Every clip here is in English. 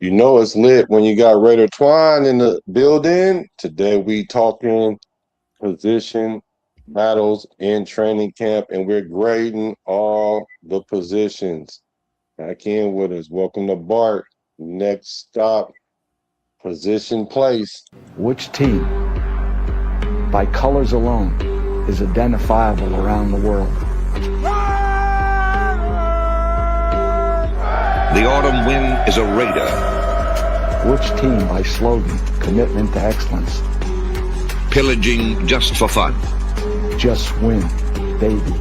You know it's lit when you got Raider Twuan in the building. Today we talking position battles in training camp, and we're grading all the positions. Back in with us. Welcome to Bart. Next stop, position place. Which team, by colors alone, is identifiable around the world? The autumn wind is a Raider. Which team, by slogan, commitment to excellence? Pillaging just for fun. Just win, baby.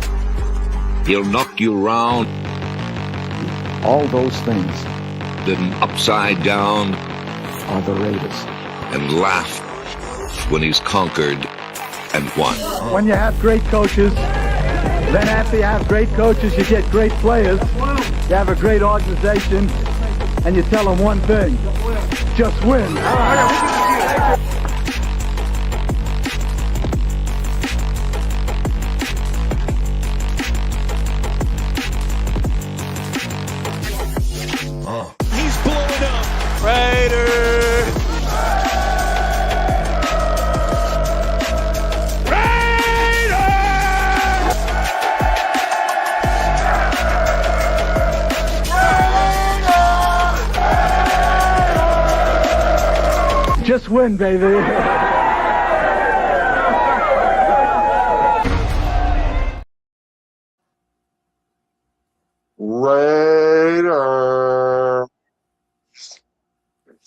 He'll knock you round, All those things then upside down, are the Raiders. and laugh when he's conquered and won. When you have great coaches, then after you have great coaches, you get great players. You have a great organization, and you tell them one thing: just win. He's blowing up. Raider. Just win, baby. Raider.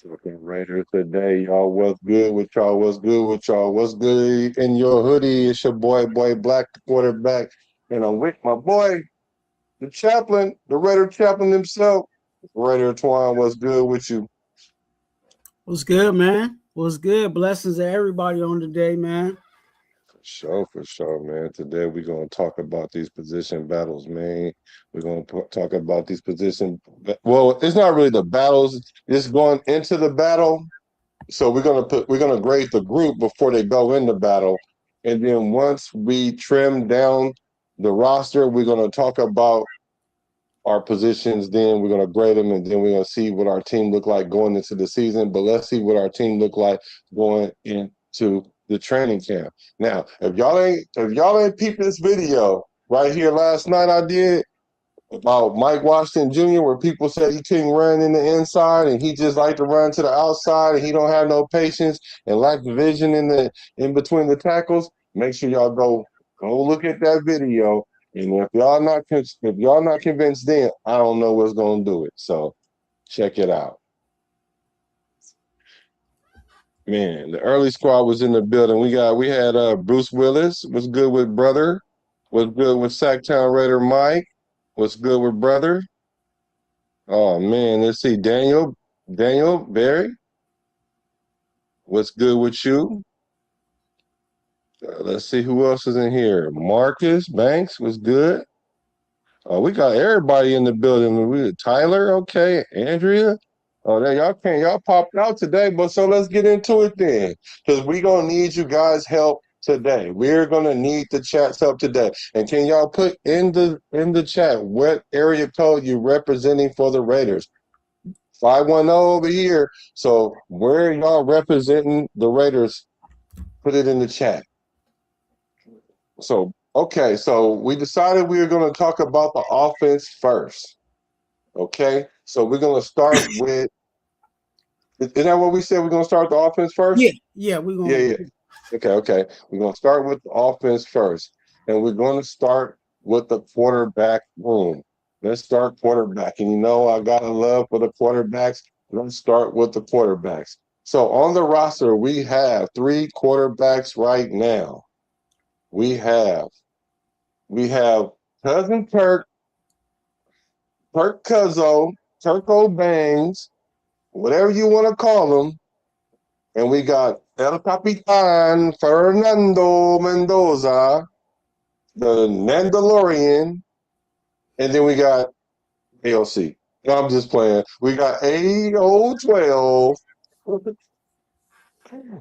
Talking Raiders today, y'all. What's good with y'all? What's good with y'all? What's good in your hoodie? It's your boy Black, the quarterback. And I'm with my boy, the chaplain, the Raider chaplain himself. Raider Twuan, what's good with you? What's good, man? What's good? Blessings to everybody on the day, man. For sure, man. Today we're going to talk about these position battles, man. We're going to talk about these well, it's not really the battles. It's going into the battle. So we're going to grade the group before they go into battle. And then once we trim down the roster, we're going to talk about our positions. Then we're going to grade them, and then we're going to see what our team look like going into the season. But let's see what our team look like going into the training camp. Now, if y'all ain't peeped this video right here last night, I did about Mike Washington Jr., where people said he couldn't run in the inside and he just like to run to the outside and he don't have no patience and lack vision in between the tackles. Make sure y'all go look at that video. And if y'all not convinced, then I don't know what's gonna do it. So check it out. Man, the early squad was in the building. We had Bruce Willis. What's good with brother? What's good with Sacktown Raider Mike? What's good with brother? Oh man, let's see. Daniel Berry. What's good with you? Let's see who else is in here. Marcus Banks was good. We got everybody in the building. We got Tyler, okay. Andrea. Oh, there y'all popped out today, but so let's get into it then, because we're gonna need you guys' help today. We're gonna need the chat's help today. And can y'all put in the chat what area code you representing for the Raiders? 510 over here. So where y'all representing the Raiders? Put it in the chat. So okay, so we decided we were gonna talk about the offense first. Okay, so we're gonna start with. Is that what we said? We're gonna start the offense first. Yeah, we're gonna. Yeah. Okay. We're gonna start with the offense first, and we're gonna start with the quarterback room. Let's start quarterback, and you know I got a love for the quarterbacks. Let's start with the quarterbacks. So on the roster, we have 3 quarterbacks right now. We have Cousin Turk Cuzzo, Turco Bangs, whatever you want to call him. And we got El Capitan Fernando Mendoza, the Mandalorian. And then we got AOC. No, I'm just playing. We got AO12.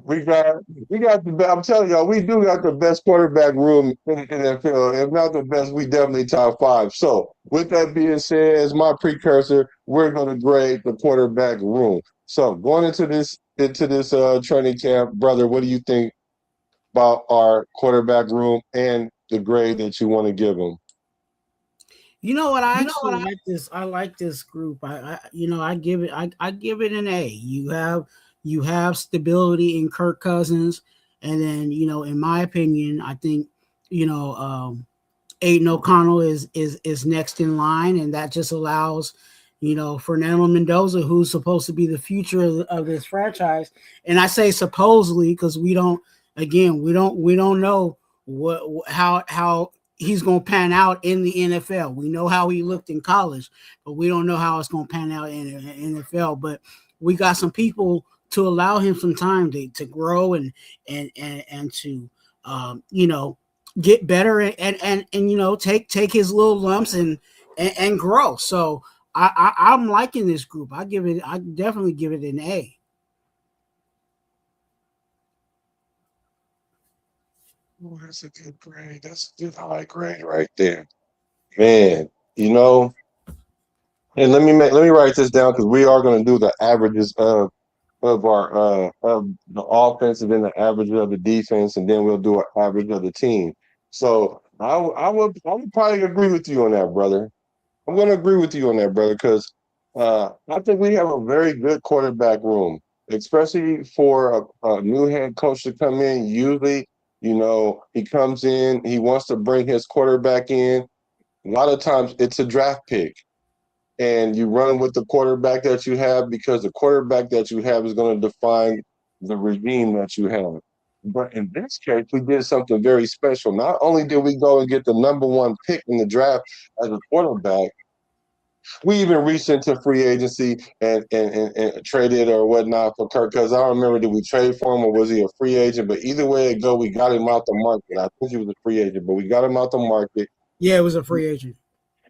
We got I'm telling y'all, we do got the best quarterback room in the NFL. If not the best, we definitely top five. So with that being said, as my precursor, we're gonna grade the quarterback room. So going into this training camp, brother, what do you think about our quarterback room and the grade that you want to give them? You know what? I actually like this. I like this group. I give it. I give it an A. You have stability in Kirk Cousins, and then in my opinion, I think you know Aiden O'Connell is next in line, and that just allows Fernando Mendoza, who's supposed to be the future of this franchise. And I say supposedly because we don't know how he's going to pan out in the NFL. We know how he looked in college, but we don't know how it's going to pan out in the NFL. But we got some people to allow him some time to grow and to get better and take his little lumps and grow. So I'm liking this group. I definitely give it an A. Oh, that's a good grade. That's a good high grade right there. Man, you know, and let me write this down because we are going to do the averages of our of the offensive and the average of the defense, and then we'll do an average of the team. So I would probably agree with you on that, brother. I'm going to agree with you on that, brother, because I think we have a very good quarterback room, especially for a new head coach to come in. Usually, he comes in, he wants to bring his quarterback in. A lot of times it's a draft pick, and you run with the quarterback that you have because the quarterback that you have is going to define the regime that you have. But in this case, we did something very special. Not only did we go and get the number one pick in the draft as a quarterback, we even reached into free agency and traded or whatnot for Kirk. Because I don't remember, did we trade for him or was he a free agent? But either way it go, we got him out the market. I think he was a free agent, but we got him out the market. Yeah, it was a free agent.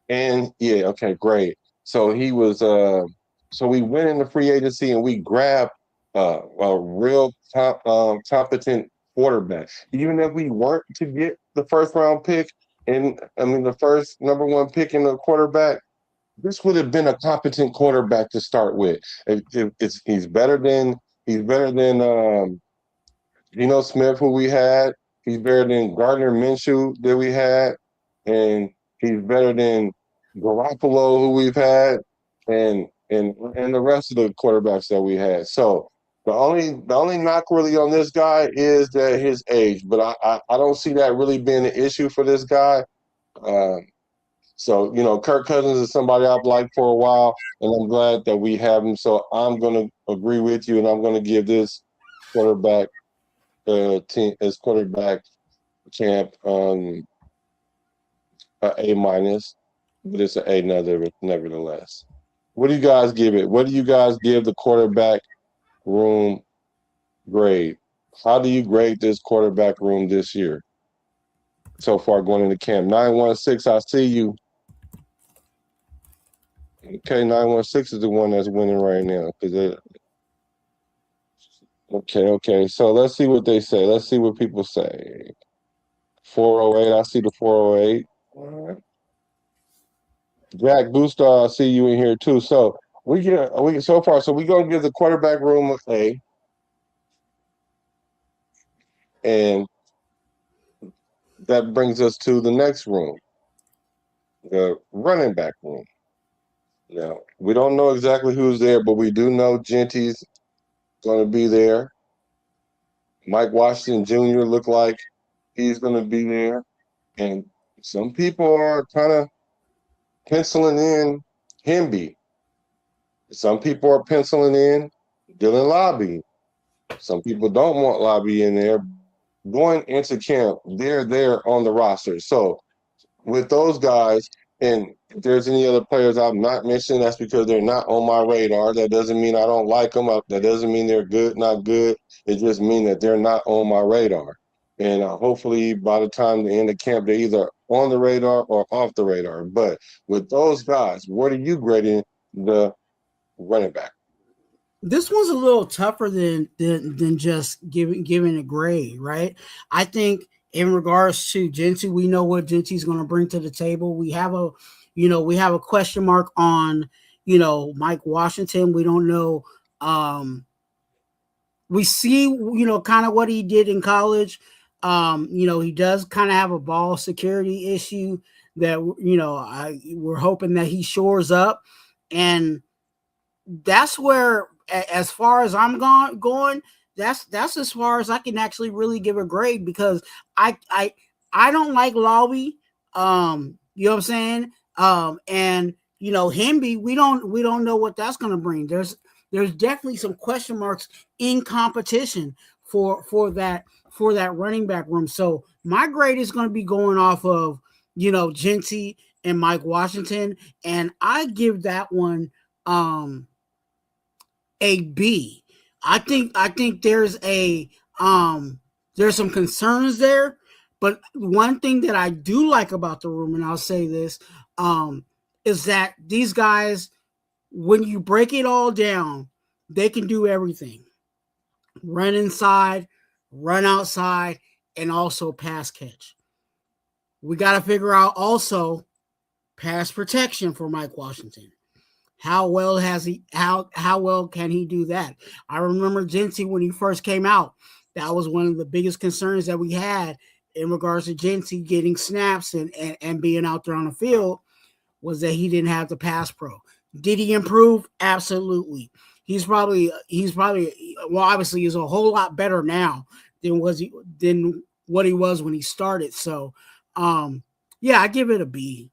And yeah, okay, great. So he was so we went into free agency and we grabbed a real competent quarterback. Even if we weren't to get the first round pick and I mean the first number one pick in the quarterback, this would have been a competent quarterback to start with. He's better than Geno Smith, who we had. He's better than Gardner Minshew that we had, and he's better than Garoppolo, who we've had, and the rest of the quarterbacks that we had. So the only knock really on this guy is that his age, but I don't see that really being an issue for this guy. Uh, so Kirk Cousins is somebody I've liked for a while, and I'm glad that we have him. So I'm going to agree with you, and I'm going to give this quarterback team as quarterback camp A minus, but it's an A nevertheless. What do you guys give it? What do you guys give the quarterback room grade? How do you grade this quarterback room this year so far going into camp? 916, I see you. Okay, 916 is the one that's winning right now. Okay. So let's see what they say. Let's see what people say. 408, I see the 408. All right. Jack Booster, I see you in here too. So so far. So we're gonna give the quarterback room an A, and that brings us to the next room, the running back room. Now we don't know exactly who's there, but we do know Genty's gonna be there. Mike Washington Jr. look like he's gonna be there, and some people are kind of penciling in Hemby. Some people are penciling in Dylan Lobby. Some people don't want Lobby in there. Going into camp, they're there on the roster. So with those guys, and if there's any other players I've not mentioned, that's because they're not on my radar. That doesn't mean I don't like them. That doesn't mean they're good, not good. It just means that they're not on my radar. And hopefully by the time the end of camp, they're either on the radar or off the radar. But with those guys, what are you grading the running back? This one's a little tougher than just giving a grade, right? I think in regards to Genty, we know what Genty's going to bring to the table. We have a question mark on, Mike Washington. We don't know. We see, kind of what he did in college. He does kind of have a ball security issue that, we're hoping that he shores up. And that's where, as far as I'm going, that's as far as I can actually really give a grade, because I don't like Lobby. You know what I'm saying? And Hemby, we don't know what that's gonna bring. There's definitely some question marks in competition for that running back room. So my grade is going to be going off of Genty and Mike Washington, and I give that one a B. I think there's there's some concerns there, but one thing that I do like about the room, and I'll say this, is that these guys, when you break it all down, they can do everything. Run inside, run outside, and also pass catch. We got to figure out also pass protection for Mike Washington. How well can he do that? I remember Genty when he first came out. That was one of the biggest concerns that we had in regards to Genty getting snaps and being out there on the field, was that he didn't have the pass pro. Did he improve? Absolutely. He's probably well, obviously he's a whole lot better now than what he was when he started. So yeah, I give it a B.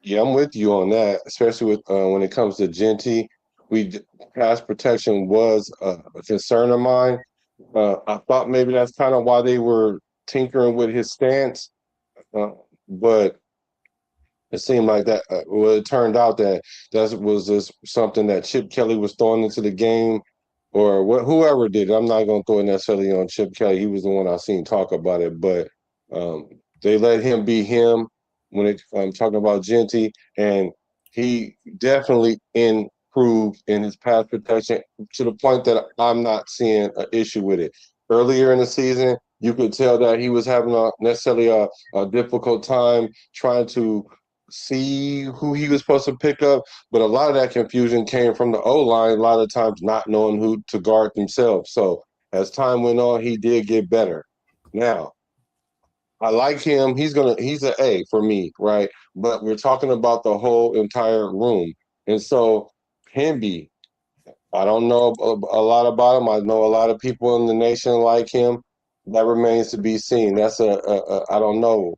Yeah, I'm with you on that, especially with when it comes to Genty. Pass protection was a concern of mine. I thought maybe that's kind of why they were tinkering with his stance, but it seemed like that. Well, it turned out that was just something that Chip Kelly was throwing into the game, or whoever did it. I'm not going to throw it necessarily on Chip Kelly. He was the one I seen talk about it, but they let him be him when I'm talking about Genty, and he definitely improved in his pass protection to the point that I'm not seeing an issue with it. Earlier in the season, you could tell that he was having necessarily a difficult time trying to see who he was supposed to pick up, but a lot of that confusion came from the O-line, a lot of times not knowing who to guard themselves. So as time went on, he did get better. Now, I like him. He's an A for me, right? But we're talking about the whole entire room. And so Hemby, I don't know a lot about him. I know a lot of people in the nation like him. That remains to be seen. That's I don't know,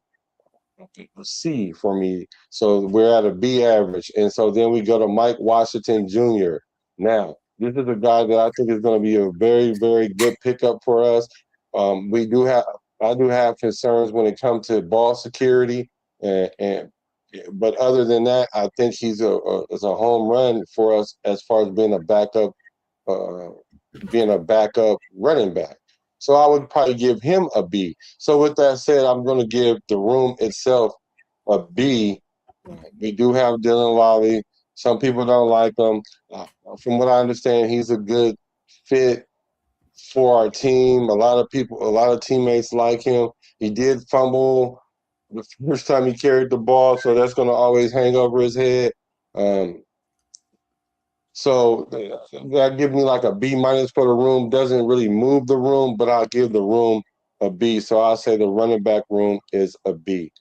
a C for me. So we're at a B average. And so then we go to Mike Washington Jr. Now, this is a guy that I think is going to be a very, very good pickup for us. I do have concerns when it comes to ball security, but other than that, I think he's a home run for us as far as being a backup running back. So I would probably give him a B. So with that said, I'm going to give the room itself a B. We do have Dylan Lally. Some people don't like him. From what I understand, he's a good fit for our team. A lot of teammates like him. He did fumble the first time he carried the ball, so that's going to always hang over his head. So that give me like a B minus for the room. Doesn't really move the room, but I'll give the room a B. So I'll say the running back room is a B.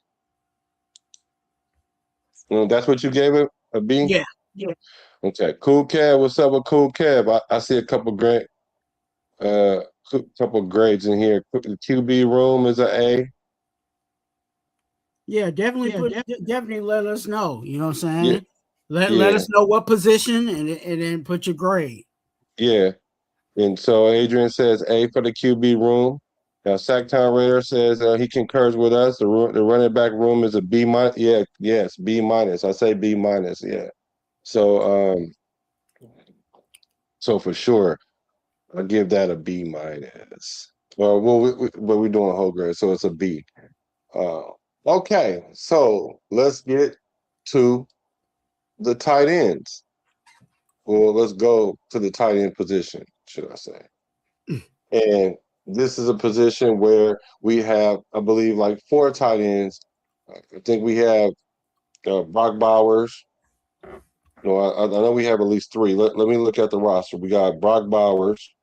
That's what you gave it, a B? Yeah. Yeah. Okay. Cool Kev, what's up with Cool Kev? I see a couple grades in here. The QB room is an A. Yeah, definitely let us know. You know what I'm saying? Yeah. Let us know what position and then put your grade. Yeah. And so Adrian says A for the QB room. Now Sacktown Raider says he concurs with us. The running back room is a B minus. Yeah, yes, B minus. I say B minus. Yeah. So so for sure, I'll give that a B minus. Well, we're doing whole grade, so it's a B. Okay, so let's get to the tight ends. Well, let's go to the tight end position, should I say. And this is a position where we have, I believe, like 4 tight ends. I think we have Brock Bowers. No, I know we have at least 3. Let me look at the roster. We got Brock Bowers,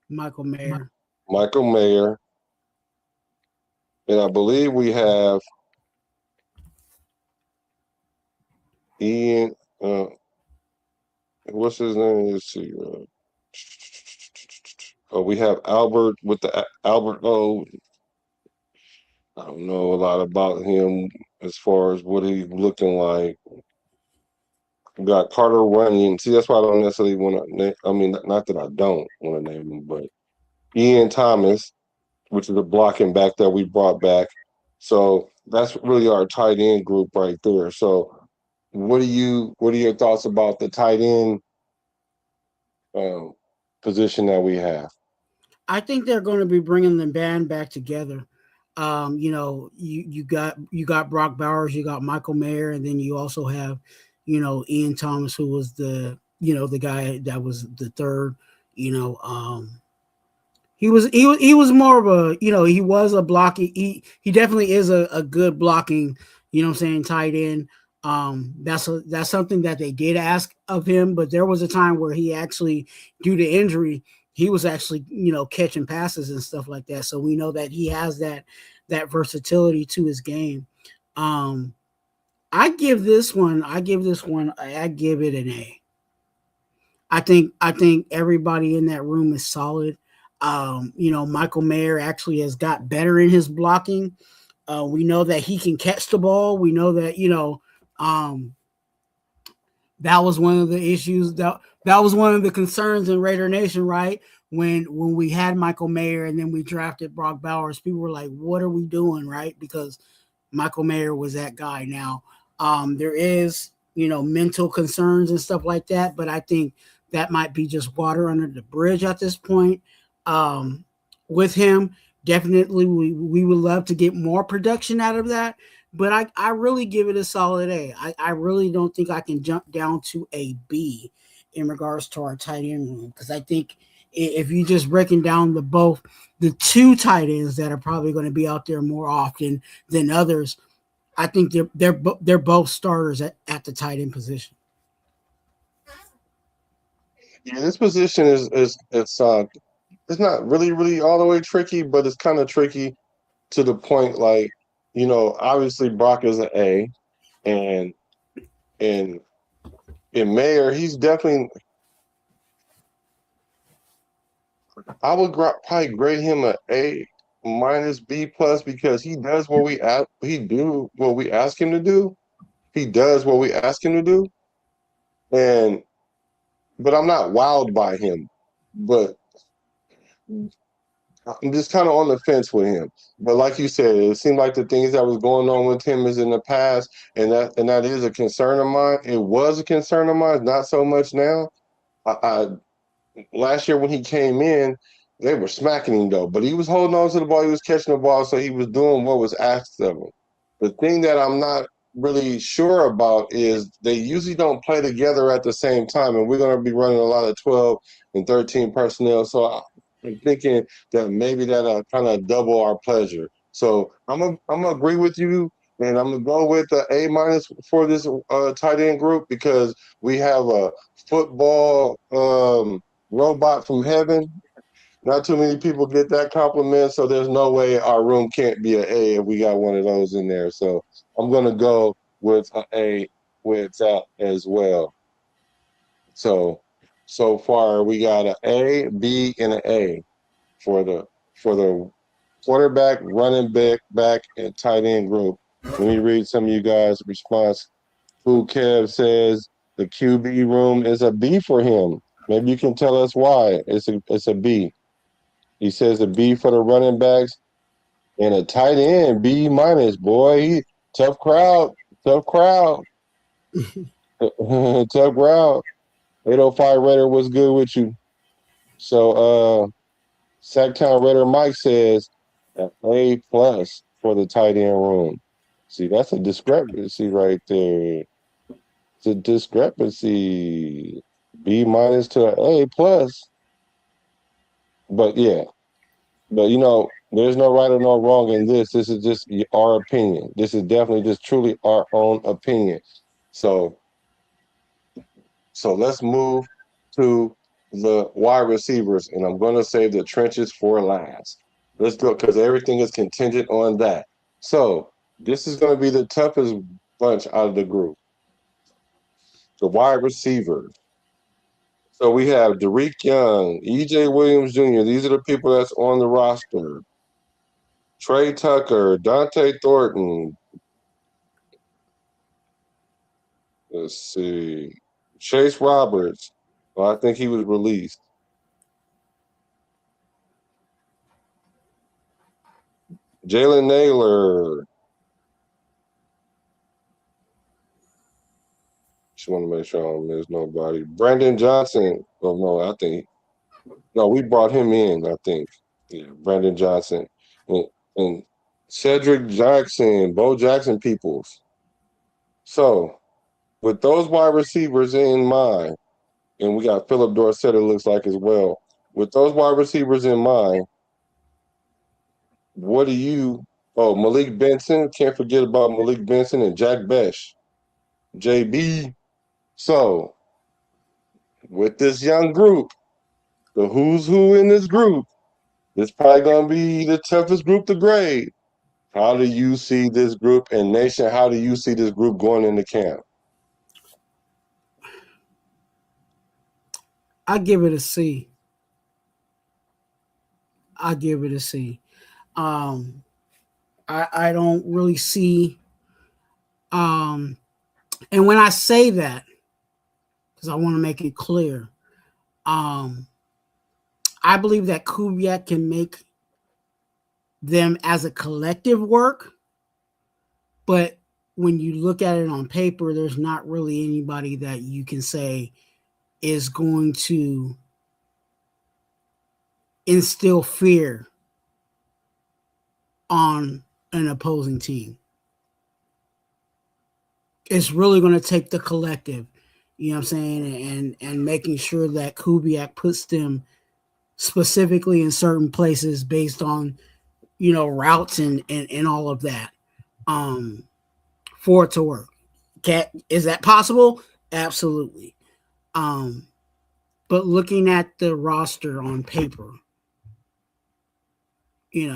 Michael Mayer, Michael Mayer, and I believe we have Ian. What's his name? Let's see. We have Albert with the Albert. Oh, I don't know a lot about him as far as what he's looking like. We got Carter Runyon. See, that's why I don't necessarily want to. I mean, not that I don't want to name him, but Ian Thomas, which is a blocking back that we brought back. So that's really our tight end group right there. So, what are your thoughts about the tight end position that we have? I think they're going to be bringing the band back together. You know, you got Brock Bowers, you got Michael Mayer, and then you also have, you know, Ian Thomas, who was the guy that was the third. You know, he was more of a, you know, he was a blocking. He definitely is a good blocking, you know what I'm saying, tight end. That's something that they did ask of him, but there was a time where he actually, due to injury, he was actually, you know, catching passes and stuff like that. So we know that he has that versatility to his game. I give this one it an A. I think everybody in that room is solid. You know, Michael Mayer actually has got better in his blocking. We know that he can catch the ball. We know that, you know, that was one of the issues that was one of the concerns in Raider Nation, right? When we had Michael Mayer and then we drafted Brock Bowers, people were like, what are we doing, right? Because Michael Mayer was that guy. Now, there is, you know, mental concerns and stuff like that, but I think that might be just water under the bridge at this point. With him, definitely we would love to get more production out of that, but I really give it a solid A. I really don't think I can jump down to a B in regards to our tight end room, because I think if you just breaking down the 2 tight ends that are probably going to be out there more often than others, I think they're both starters at the tight end position. Yeah, this position is it's not really all the way tricky, but it's kind of tricky to the point, like, you know, obviously Brock is an A, and in Mayer, he's definitely. I would probably grade him a A minus B plus, because he does what we ask. He do what we ask him to do. He does what we ask him to do, but I'm not wowed by him. But I'm just kind of on the fence with him. But like you said, it seemed like the things that was going on with him is in the past, and that is a concern of mine. It was a concern of mine, not so much now. I last year when he came in, they were smacking him though, but he was holding on to the ball, he was catching the ball, so he was doing what was asked of him. The thing that I'm not really sure about is they usually don't play together at the same time, and we're going to be running a lot of 12 and 13 personnel. So I'm thinking that maybe that'll kind of double our pleasure. So I'm gonna agree with you, and I'm gonna go with the A minus for this tight end group, because we have a football robot from heaven. Not too many people get that compliment, so there's no way our room can't be an A if we got one of those in there. So I'm gonna go with an A with that as well. So far we got an A, B, and an A for the quarterback, running back, and tight end group. Let me read some of you guys' response. Who Kev says the QB room is a B for him. Maybe you can tell us why it's a B. He says a B for the running backs and a tight end, B minus. Boy, tough crowd. Tough crowd. 805 Raider, what's good with you? So Sacktown Raider Mike says an A plus for the tight end room. See, that's a discrepancy right there. a discrepancy. B minus to an A plus. But yeah, but there's no right or no wrong in this. This is just our opinion. This is definitely just truly our own opinion. So let's move to the wide receivers, and I'm going to save the trenches for last. Let's go because everything is contingent on that. So this is going to be the toughest bunch out of the group. The wide receivers. So we have Derek Young, EJ Williams Jr. These are the people that's on the roster. Trey Tucker, Dante Thornton. Let's see. Chase Roberts. Well, I think he was released. Jalen Naylor. Just want to make sure I don't miss nobody. Brandon Johnson. Oh, no, we brought him in, I think. Yeah, Brandon Johnson. And Cedric Jackson, Bo Jackson Peoples. So, with those wide receivers in mind, and we got Philip Dorsett, it looks like as well. With those wide receivers in mind, what do you? Oh, Malik Benson. Can't forget about Malik Benson and Jack Besh. JB. So, with this young group, the who's who in this group, it's probably going to be the toughest group to grade. How do you see this group? And Nation, how do you see this group going into camp? I give it a C. I give it a C. I don't really see. And when I say that, because I want to make it clear, I believe that Kubiak can make them as a collective work, but when you look at it on paper, there's not really anybody that you can say is going to instill fear on an opposing team. It's really going to take the collective, you know what I'm saying, and making sure that Kubiak puts them specifically in certain places based on, routes and all of that, for it to work. Is that possible? Absolutely. But looking at the roster on paper, we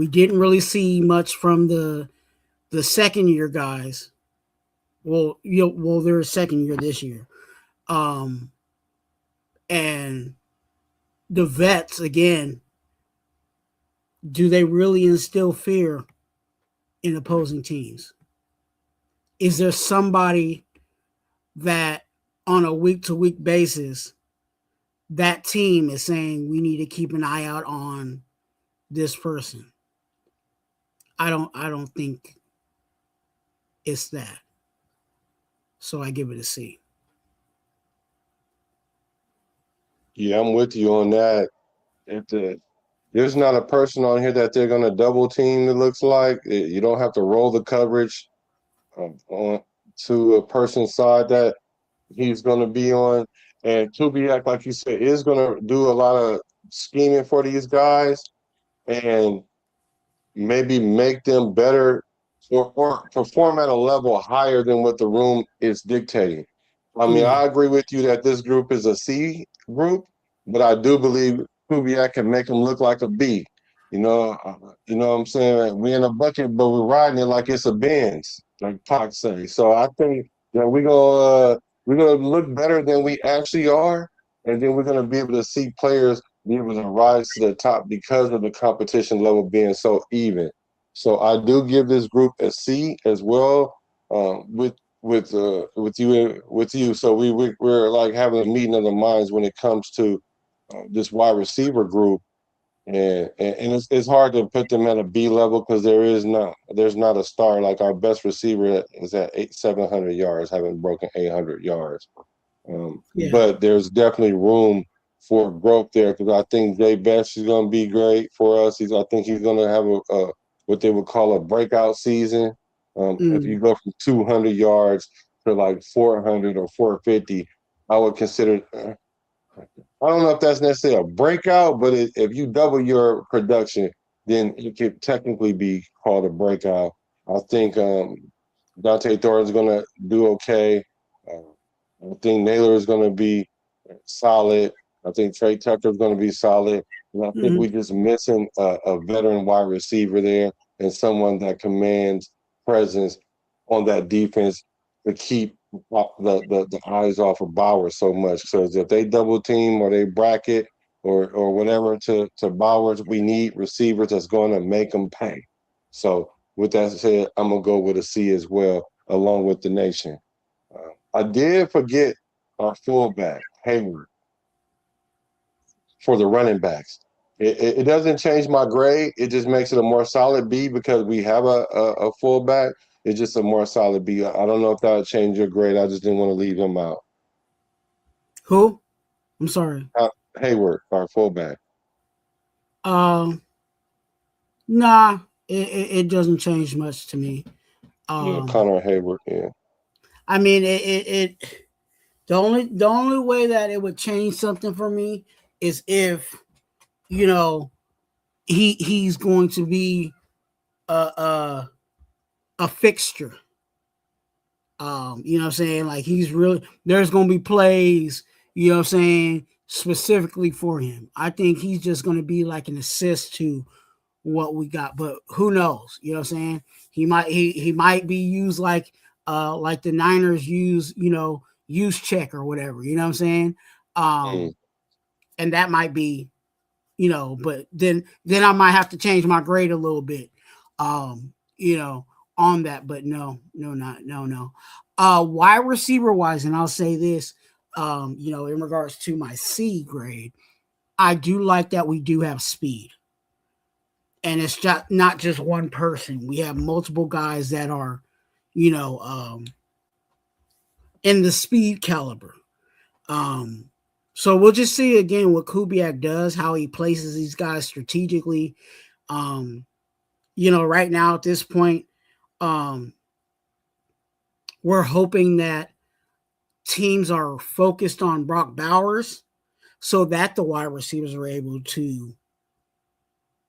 didn't really see much from the second year guys. Well, they're a second year this year. And the vets, again, do they really instill fear in opposing teams? Is there somebody that on a week-to-week basis, that team is saying we need to keep an eye out on this person? I don't think it's that. So I give it a C. Yeah, I'm with you on that. There's not a person on here that they're going to double team, it looks like. You don't have to roll the coverage on to a person's side that he's going to be on. And Kubiak, like you said, is going to do a lot of scheming for these guys and maybe make them better or perform at a level higher than what the room is dictating. I mean, I agree with you that this group is a C group, but I do believe Kubiak can make them look like a B. You know what I'm saying? We in a bucket, but we're riding it like it's a Benz, like Pac say. So I think that we're gonna look better than we actually are, and then we're gonna be able to see players be able to rise to the top because of the competition level being so even. So I do give this group a C as well, with you. So we're like having a meeting of the minds when it comes to this wide receiver group, and it's hard to put them at a B level because there's not a star. Like our best receiver is at 700 yards, having broken 800 yards. But there's definitely room for growth there because I think Jay Best is going to be great for us. I think he's going to have a what they would call a breakout season. If you go from 200 yards to like 400 or 450, I would consider. I don't know if that's necessarily a breakout, but if you double your production, then it could technically be called a breakout. I think Dante Thornton's going to do okay. I think Naylor is going to be solid. I think Trey Tucker is going to be solid. And I think we're just missing a veteran wide receiver there and someone that commands presence on that defense to keep the eyes off of Bowers so much. So if they double team or they bracket or whatever to Bowers, we need receivers that's going to make them pay. So with that said, I'm going to go with a C as well, along with the nation. I did forget our fullback, Hayward, for the running backs. It doesn't change my grade. It just makes it a more solid B because we have a fullback. It's just a more solid B. I don't know if that would change your grade. I just didn't want to leave him out. Who? I'm sorry. Hayward, our fullback. Nah, it doesn't change much to me. Connor Hayward, yeah. I mean, the only way that it would change something for me is if, you know, he's going to be a fixture. You know what I'm saying? Like there's going to be plays, you know what I'm saying, specifically for him. I think he's just going to be like an assist to what we got, but who knows? You know what I'm saying? He might be used like the Niners use, you know, use check or whatever, you know what I'm saying? And that might be, you know, but then I might have to change my grade a little bit, you know, on that, but no. Wide receiver wise, and I'll say this, you know, in regards to my C grade, I do like that we do have speed. And it's just not just one person. We have multiple guys that are, you know, in the speed caliber. So we'll just see again what Kubiak does, how he places these guys strategically. You know, right now at this point, we're hoping that teams are focused on Brock Bowers so that the wide receivers are able to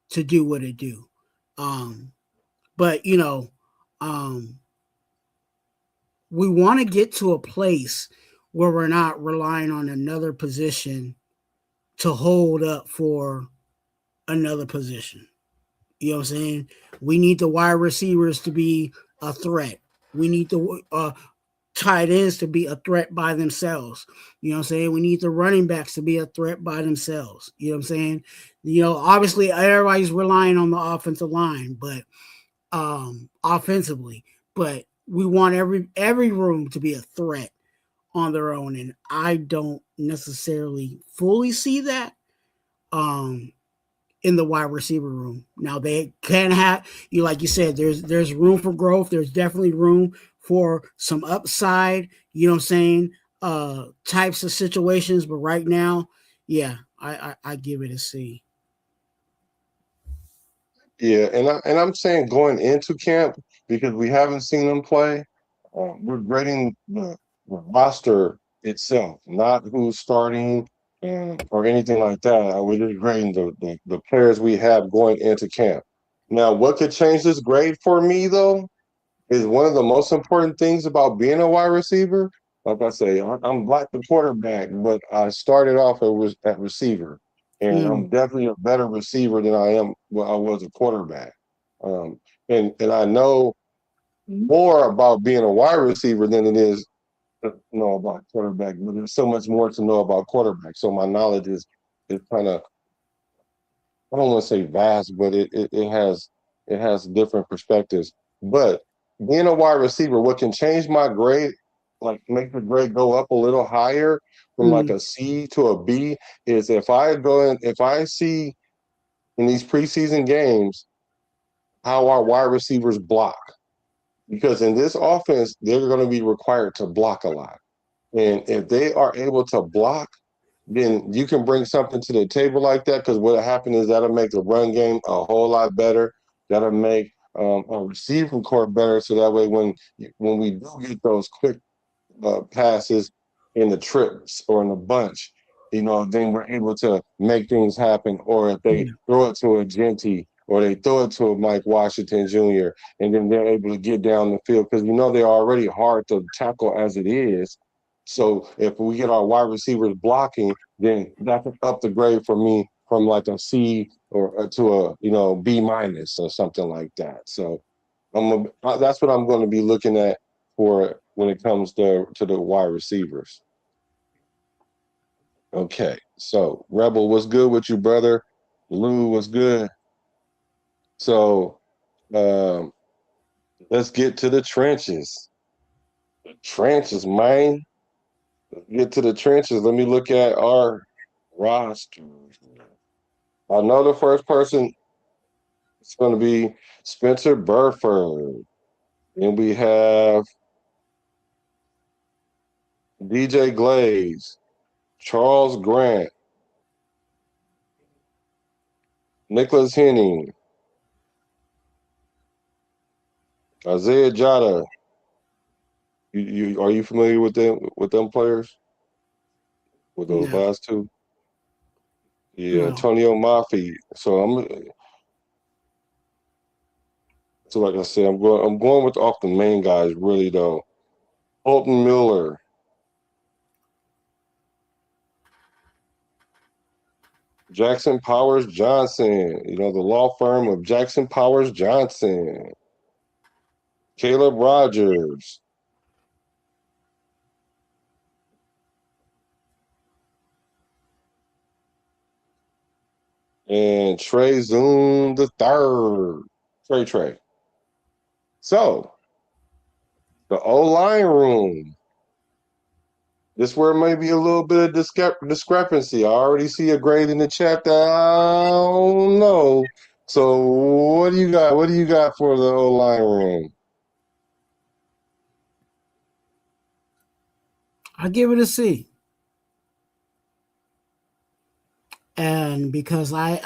do what they do. But, you know, we want to get to a place where we're not relying on another position to hold up for another position. You know what I'm saying? We need the wide receivers to be a threat. We need the tight ends to be a threat by themselves. You know what I'm saying? We need the running backs to be a threat by themselves. You know what I'm saying? You know, obviously everybody's relying on the offensive line, but offensively, but we want every room to be a threat on their own. And I don't necessarily fully see that in the wide receiver room. Now they can have, you like you said, there's room for growth. There's definitely room for some upside, you know what I'm saying, types of situations. But right now, yeah, I give it a C. Yeah, and I'm saying going into camp because we haven't seen them play. We're grading the roster itself, not who's starting or anything like that. We're just grading the players we have going into camp. Now, what could change this grade for me though is one of the most important things about being a wide receiver. Like I say, I'm like the quarterback, but I started off at receiver. And I'm definitely a better receiver than I was a quarterback. And I know more about being a wide receiver than it is to know about quarterback. But there's so much more to know about quarterback. So my knowledge is kind of, I don't want to say vast, but it has different perspectives. But being a wide receiver, what can change my grade, like make the grade go up a little higher from like a C to a B, is if I see in these preseason games how our wide receivers block. Because in this offense, they're going to be required to block a lot. And if they are able to block, then you can bring something to the table like that, because what'll happen is that'll make the run game a whole lot better. That'll make our receiving core better, so that way when we do get those quick passes in the trips or in the bunch, then we're able to make things happen. Or if they throw it to a Genty or they throw it to a Mike Washington Jr., and then they're able to get down the field, because they're already hard to tackle as it is. So if we get our wide receivers blocking, then that can up the grade for me from like a C or to a B minus or something like that. So that's what I'm going to be looking at for when it comes to the wide receivers. Okay, so Rebel, what's good with you, brother? Lou, what's good? So let's get to the trenches. The trenches, man. Let's get to the trenches. Let me look at our roster. I know the first person is going to be Spencer Burford. And we have DJ Glaze, Charles Grant, Nicholas Henning, Isaiah Jada. Are you familiar with them players? With those No, last two? Yeah, no. Antonio Mafi. So like I said, I'm going with off the main guys really though. Holton Miller, Jackson Powers Johnson, the law firm of Jackson Powers Johnson, Caleb Rogers, and Trey Zoom the third. Trey. So the O-line room. This where may be a little bit of discrepancy. I already see a grade in the chat that I don't know. So what do you got? What do you got for the O-line room? I give it a C. And because Oh,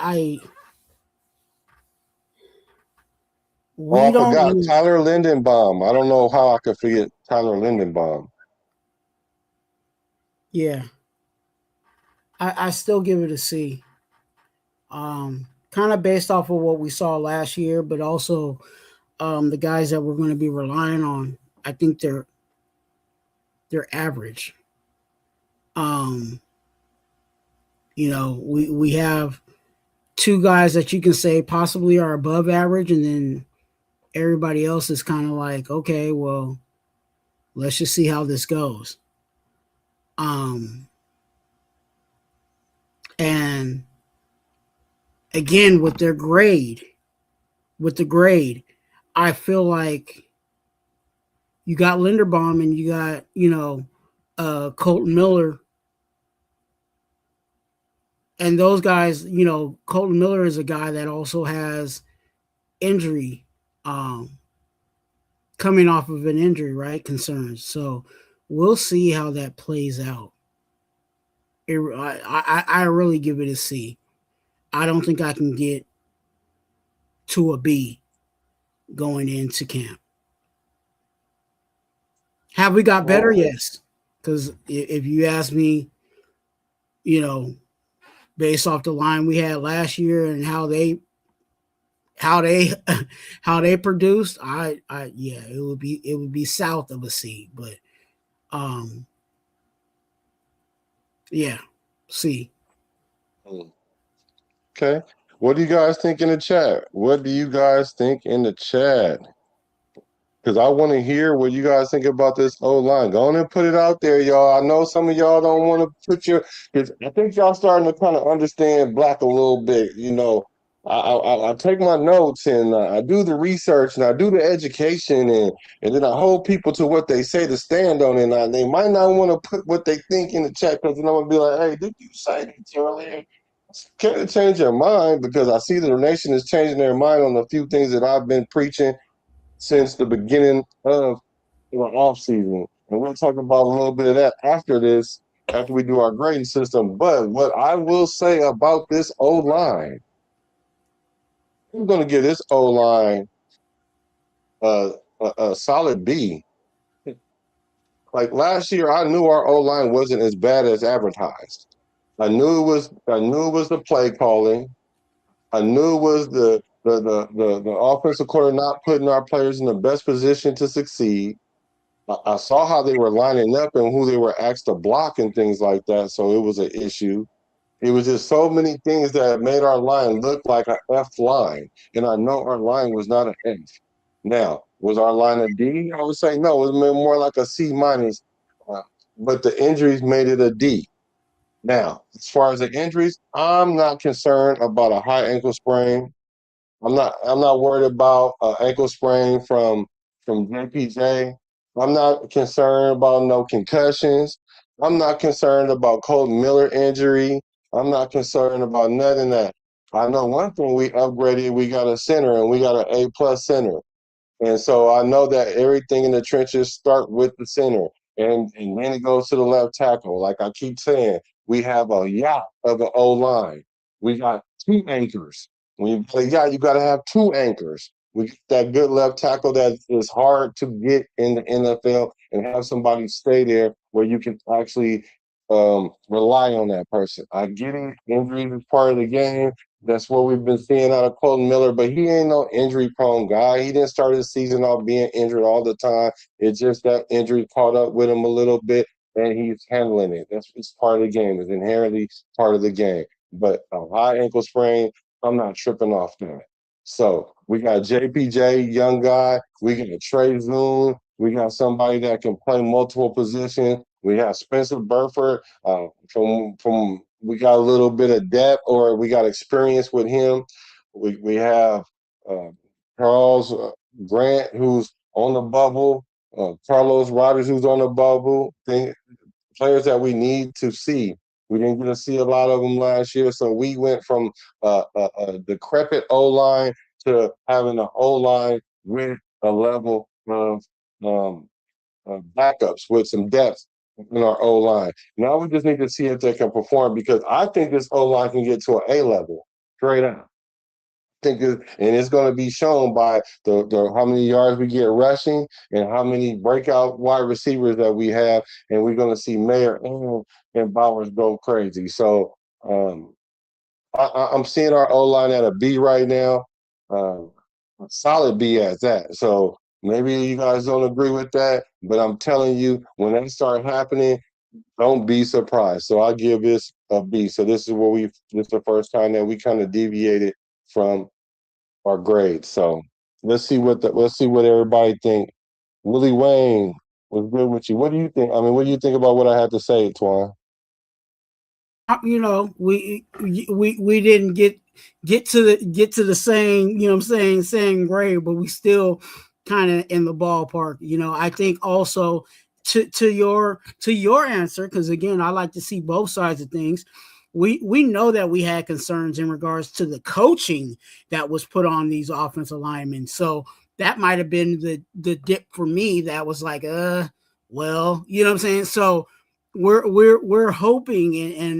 we I don't forgot really, Tyler Lindenbaum. I don't know how I could forget Tyler Lindenbaum. yeah, I still give it a C. Kind of based off of what we saw last year, but also the guys that we're going to be relying on. I think they're average. We have two guys that you can say possibly are above average, and then everybody else is kind of like, okay, well, let's just see how this goes. And again, with the grade, I feel like you got Linderbaum and you got, Colton Miller. And those guys, Colton Miller is a guy that also has injury, coming off of an injury, right? Concerns. So we'll see how that plays out. I really give it a C. I don't think I can get to a B going into camp. Have we got better? Yes. Because if you ask me, based off the line we had last year and how they produced, yeah, it would be south of a C, but yeah, C. Okay. What do you guys think in the chat? What do you guys think in the chat? Because I want to hear what you guys think about this O-line. Go on and put it out there, y'all. I know some of y'all don't want to put because I think y'all starting to kind of understand black a little bit. I take my notes and I do the research and I do the education and then I hold people to what they say to stand on, and they might not want to put what they think in the chat, because then I'm going to be like, hey, did you say this earlier? Can it change your mind? Because I see the nation is changing their mind on a few things that I've been preaching since the beginning of the off season. And we'll talk about a little bit of that after we do our grading system. But what I will say about this O-line, I'm going to give this O-line a solid B. Like last year, I knew our O line wasn't as bad as advertised. I knew it was the play calling. I knew it was the offensive quarter not putting our players in the best position to succeed. I saw how they were lining up and who they were asked to block and things like that. So it was an issue. It was just so many things that made our line look like an F line. And I know our line was not an F. Now, was our line a D? I would say no. It was more like a C minus. Uh, but the injuries made it a D. Now, as far as the injuries, I'm not concerned about a high ankle sprain. I'm not worried about an ankle sprain from JPJ. I'm not concerned about no concussions. I'm not concerned about Colton Miller injury. I'm not concerned about none of that. I know one thing we upgraded, we got a center and we got an A+ center. And so I know that everything in the trenches start with the center, and then it goes to the left tackle. Like I keep saying, we have a yacht of an O line. We got two anchors. When you play yacht, you got to have two anchors. We get that good left tackle that is hard to get in the NFL, and have somebody stay there where you can actually rely on that person. I get it. Injuries is part of the game. That's what we've been seeing out of Colton Miller, but he ain't no injury-prone guy. He didn't start his season off being injured all the time. It's just that injury caught up with him a little bit, and he's handling it. That's it's part of the game. It's inherently part of the game. But a high ankle sprain, I'm not tripping off that. So we got JPJ, young guy. We got Trey Zoom. We got somebody that can play multiple positions. We have Spencer Burford from we got a little bit of depth or we got experience with him. We have uh, Charles Grant who's on the bubble, Carlos Rogers who's on the bubble. Players that we need to see. We didn't get to see a lot of them last year, so we went from a decrepit O line to having an O line with a level of um, backups with some depth in our O line. Now we just need to see if they can perform because I think this O line can get to an A level straight out. And it's going to be shown by the how many yards we get rushing and how many breakout wide receivers that we have, and we're going to see Mayer and Bowers go crazy. So I'm seeing our O line at a B right now, a solid B at that. So maybe you guys don't agree with that, but I'm telling you, when that start happening, don't be surprised. So I give this a B. So this is the first time that we kind of deviated from our grade. So let's see what everybody think. Willie Wayne was good with you. What do you think? I mean, what do you think about what I had to say, Twan? You know, we didn't get to the same, you know what I'm saying, same grade, but we still kind of in the ballpark. You know, I think also to your answer, because again, I like to see both sides of things. We know that we had concerns in regards to the coaching that was put on these offensive linemen. So that might have been the dip for me that was like, well, you know what I'm saying? So we're hoping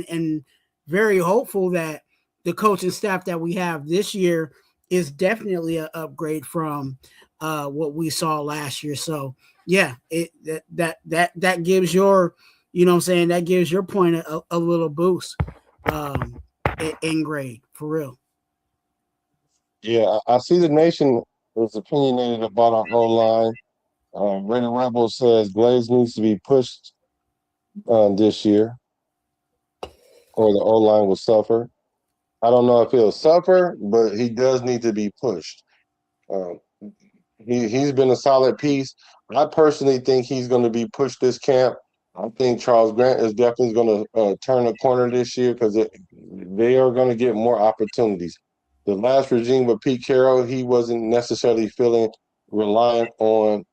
and very hopeful that the coaching staff that we have this year is definitely an upgrade from what we saw last year. So yeah, that gives your, you know what I'm saying, that gives your point a little boost in grade for real. Yeah, I see the nation is opinionated about our O line. Raider Rebel says Glaze needs to be pushed this year, or the O line will suffer. I don't know if he'll suffer, but he does need to be pushed. Um, he's been a solid piece. I personally think he's going to be pushed this camp. I think Charles Grant is definitely going to turn the corner this year because they are going to get more opportunities. The last regime with Pete Carroll, he wasn't necessarily feeling reliant on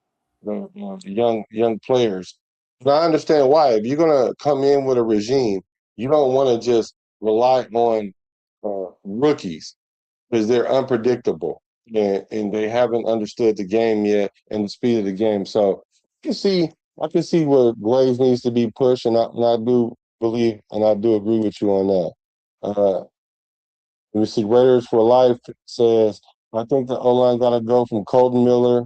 the young players. But I understand why. If you're going to come in with a regime, you don't want to just rely on rookies because they're unpredictable and they haven't understood the game yet and the speed of the game. So I can see where Glaze needs to be pushed, and I do believe and I do agree with you on that. We see Raiders for Life says, I think the O line got to go from Colton Miller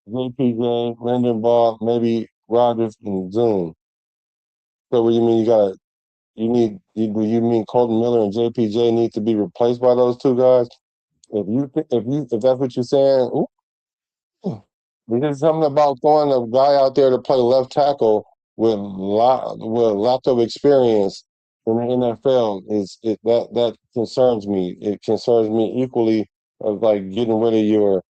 JPJ, Lindenbaugh, maybe Rodgers and Zoom. So what do you mean do you mean Colton Miller and JPJ need to be replaced by those two guys? If that's what you're saying, there's something about throwing a guy out there to play left tackle with lots of experience in the NFL that concerns me. It concerns me equally of like getting rid of your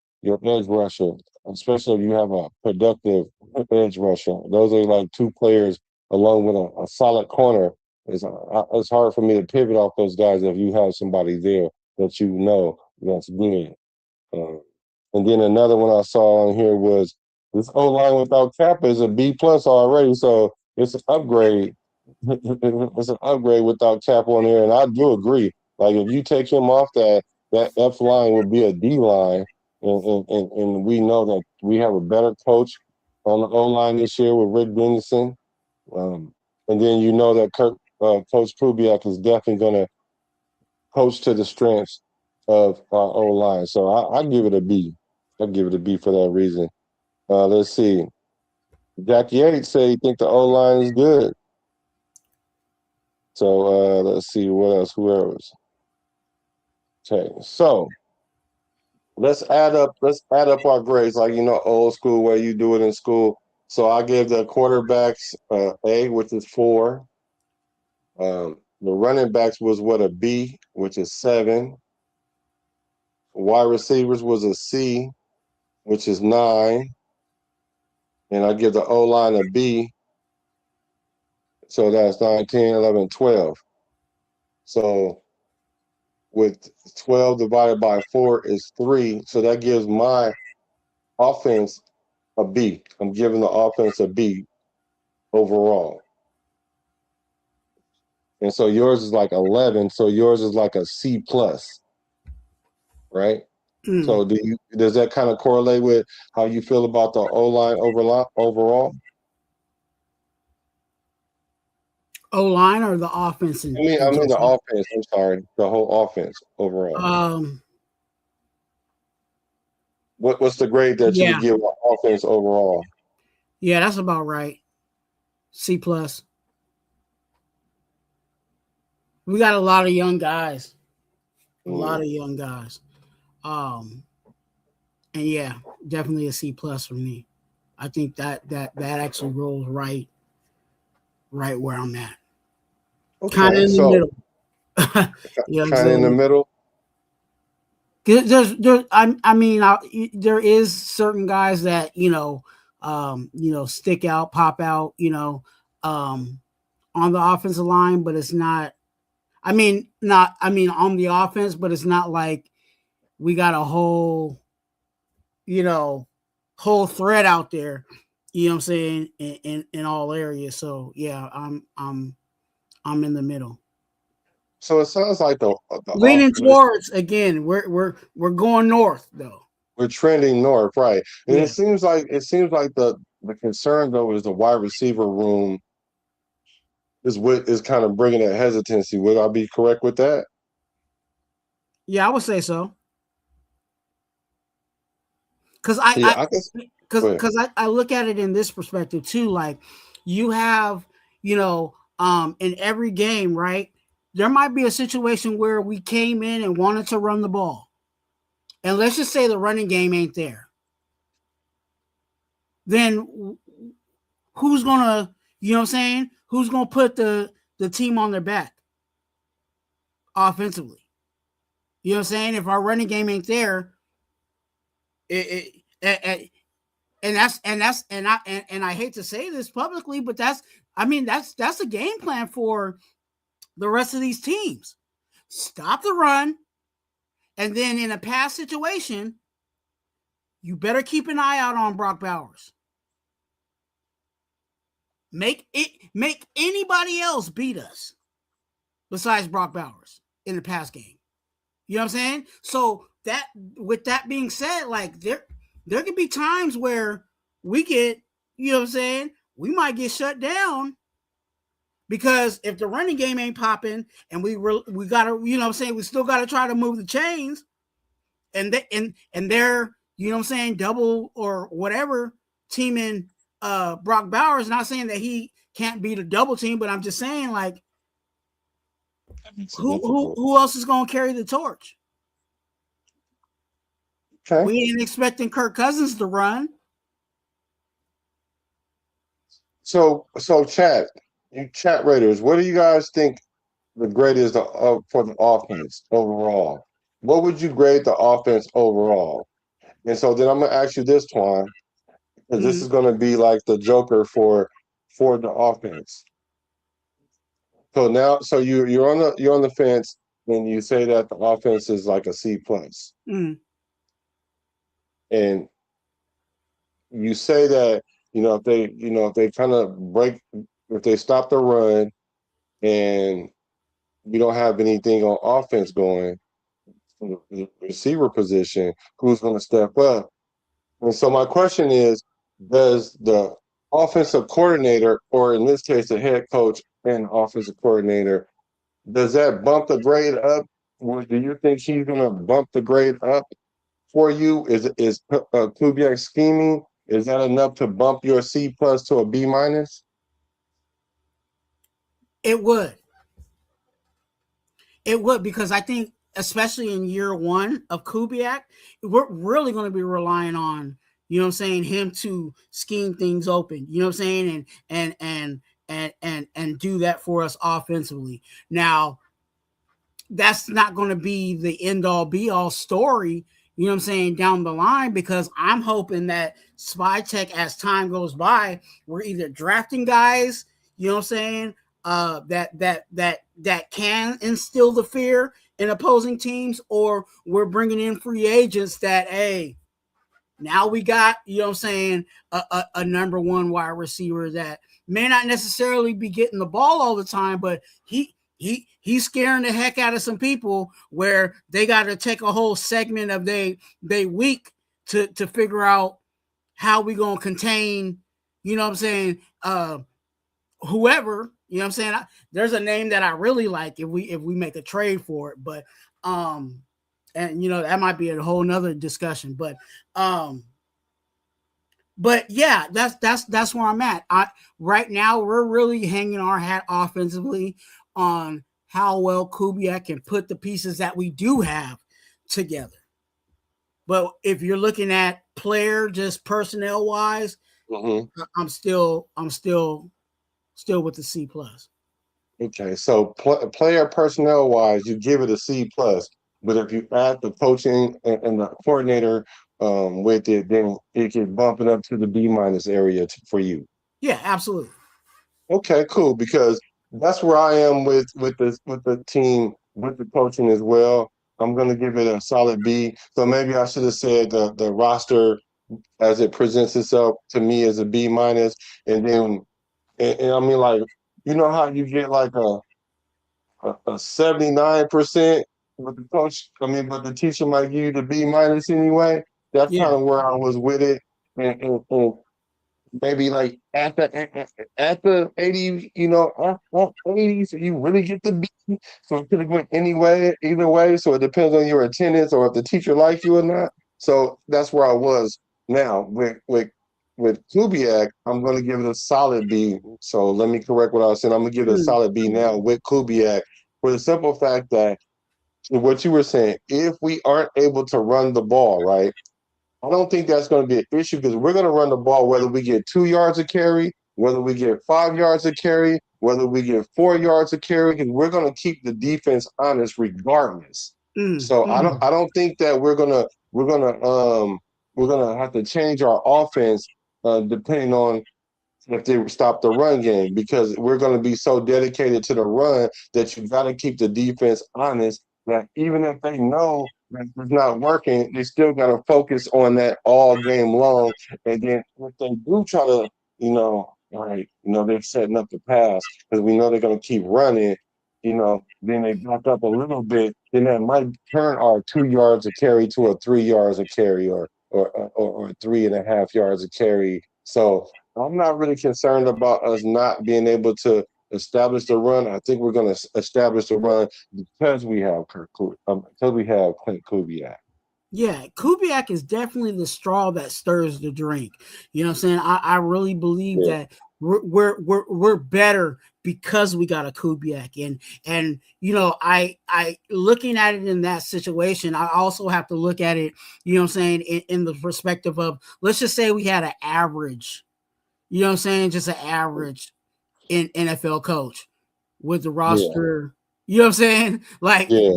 edge rusher, especially if you have a productive edge rusher. Those are like two players along with a solid corner. It's hard for me to pivot off those guys if you have somebody there that you know that's good. And then another one I saw on here was this O line without Kappa is a B plus already, so it's an upgrade. It's an upgrade without Kappa on here, and I do agree. Like if you take him off, that F line would be a D line, and we know that we have a better coach on the O line this year with Rick Dennison, and then you know that Coach Kubiak is definitely going to coach to the strengths of our O line. So I give it a B. I give it a B for that reason. Let's see. Jack Yates said he think the O line is good. So let's see what else. Who else? Okay, so let's add up our grades, like old school way you do it in school. So I gave the quarterbacks A, which is 4. The running backs was a B, which is 7. Wide receivers was a C, which is 9. And I give the O-line a B. So that's 9, 10, 11, 12. So with 12 divided by 4 is 3. So that gives my offense a B. I'm giving the offense a B overall. And so yours is like 11. So yours is like a C plus, right? So does that kind of correlate with how you feel about the O-line overall? O-line or the offense? I mean the offense. I'm sorry, the whole offense overall. What's the grade that you would give an offense overall? Yeah, that's about right. C plus. We got a lot of young guys. And yeah, definitely a C plus for me. I think that actually rolls right where I'm at. Okay, kind of in the middle. Kind of in the middle. There is certain guys that stick out, pop out, on the offensive line, but it's not. On the offense, but it's not like we got a whole thread out there. You know what I'm saying? In all areas. So yeah, I'm in the middle. So it sounds like the leaning towards, again, we're going north though. We're trending north, right? And it seems like the concern though is the wide receiver room is what is kind of bringing that hesitancy. Would I be correct with that? Yeah, I would say so. Because I look at it in this perspective too. Like you have, in every game, right? There might be a situation where we came in and wanted to run the ball. And let's just say the running game ain't there. Then who's going to, who's going to put the team on their back offensively? You know what I'm saying? If our running game ain't there, and I hate to say this publicly, but that's a game plan for the rest of these teams. Stop the run, and then in a pass situation, you better keep an eye out on Brock Bowers. Make anybody else beat us besides Brock Bowers in the pass game. You know what I'm saying? So that, with that being said, like there could be times where we get, you know what I'm saying, we might get shut down because if the running game ain't popping and we gotta, you know what I'm saying, we still gotta try to move the chains, and they're you know what I'm saying, double or whatever teaming Brock Bowers. Not saying that he can't beat a double team, but I'm just saying, like, who else is going to carry the torch? Okay. We ain't expecting Kirk Cousins to run. So chat Raiders, what do you guys think the grade is for the offense overall? What would you grade the offense overall? And so then I'm gonna ask you this, Twan, because this is gonna be like the joker for the offense. So now, so you're on the fence, and you say that the offense is like a C plus, and you say that if they kind of if they stop the run, and we don't have anything on offense going, the receiver position, who's going to step up? And so my question is, does the offensive coordinator, or in this case, the head coach and offensive coordinator, does that bump the grade up? Or do you think he's going to bump the grade up for you? Is Kubiak scheming? Is that enough to bump your C plus to a B minus? It would. It would, because I think, especially in year one of Kubiak, we're really going to be relying on, you know what I'm saying, him to scheme things open, you know what I'm saying, and do that for us offensively. Now, that's not going to be the end all be all story, you know what I'm saying, down the line, because I'm hoping that Spy Tech, as time goes by, we're either drafting guys, you know what I'm saying, that can instill the fear in opposing teams, or we're bringing in free agents that, hey, now we got, you know what I'm saying, a number one wide receiver that may not necessarily be getting the ball all the time, but he's scaring the heck out of some people, where they got to take a whole segment of they week to figure out how we gonna contain, you know what I'm saying, whoever, you know what I'm saying. There's a name that I really like if we make a trade for it, but and you know, that might be a whole nother discussion, but yeah, that's where I'm at. Right now we're really hanging our hat offensively on how well Kubiak can put the pieces that we do have together. But if you're looking at player, just personnel wise, I'm still with the C plus. Okay, so player personnel wise, you give it a C plus, but if you add the coaching and the coordinator with it, then it can bump it up to the B minus area for you. Yeah, absolutely. Okay, cool. Because that's where I am with the team, with the coaching as well. I'm gonna give it a solid B. So maybe I should have said the roster as it presents itself to me as a B minus, and then and I mean, like, you know how you get like a 79% with the coach. I mean, but the teacher might give you the B minus anyway. That's kind of where I was with it, and maybe like at the 80, you know, at 80, so you really get the B. So it could have went either way. So it depends on your attendance or if the teacher likes you or not. So that's where I was. Now with Kubiak, I'm going to give it a solid B. So let me correct what I was saying. I'm going to give it a solid B now with Kubiak, for the simple fact that what you were saying, if we aren't able to run the ball, right, I don't think that's going to be an issue, because we're going to run the ball whether we get 2 yards of carry, whether we get 5 yards of carry, whether we get 4 yards of carry, because we're going to keep the defense honest regardless. So I don't think that we're gonna have to change our offense depending on if they stop the run game, because we're going to be so dedicated to the run that you got to keep the defense honest, that even if they know that it's not working, they still got to focus on that all game long. And then if they do try to, all right, they're setting up the pass because we know they're going to keep running, then they back up a little bit, then that might turn our 2 yards of carry to a 3 yards of carry, or 3.5 yards of carry. So I'm not really concerned about us not being able to establish the run. I think we're going to establish the run because we have Clint Kubiak. Yeah, Kubiak is definitely the straw that stirs the drink. You know what I'm saying? I really believe Yeah. that we're better because we got a Kubiak. And you know, I looking at it in that situation, I also have to look at it, you know what I'm saying, in the perspective of, let's just say we had an average, you know what I'm saying, just an average in NFL coach with the Yeah. roster, you know what I'm saying? Like, Yeah.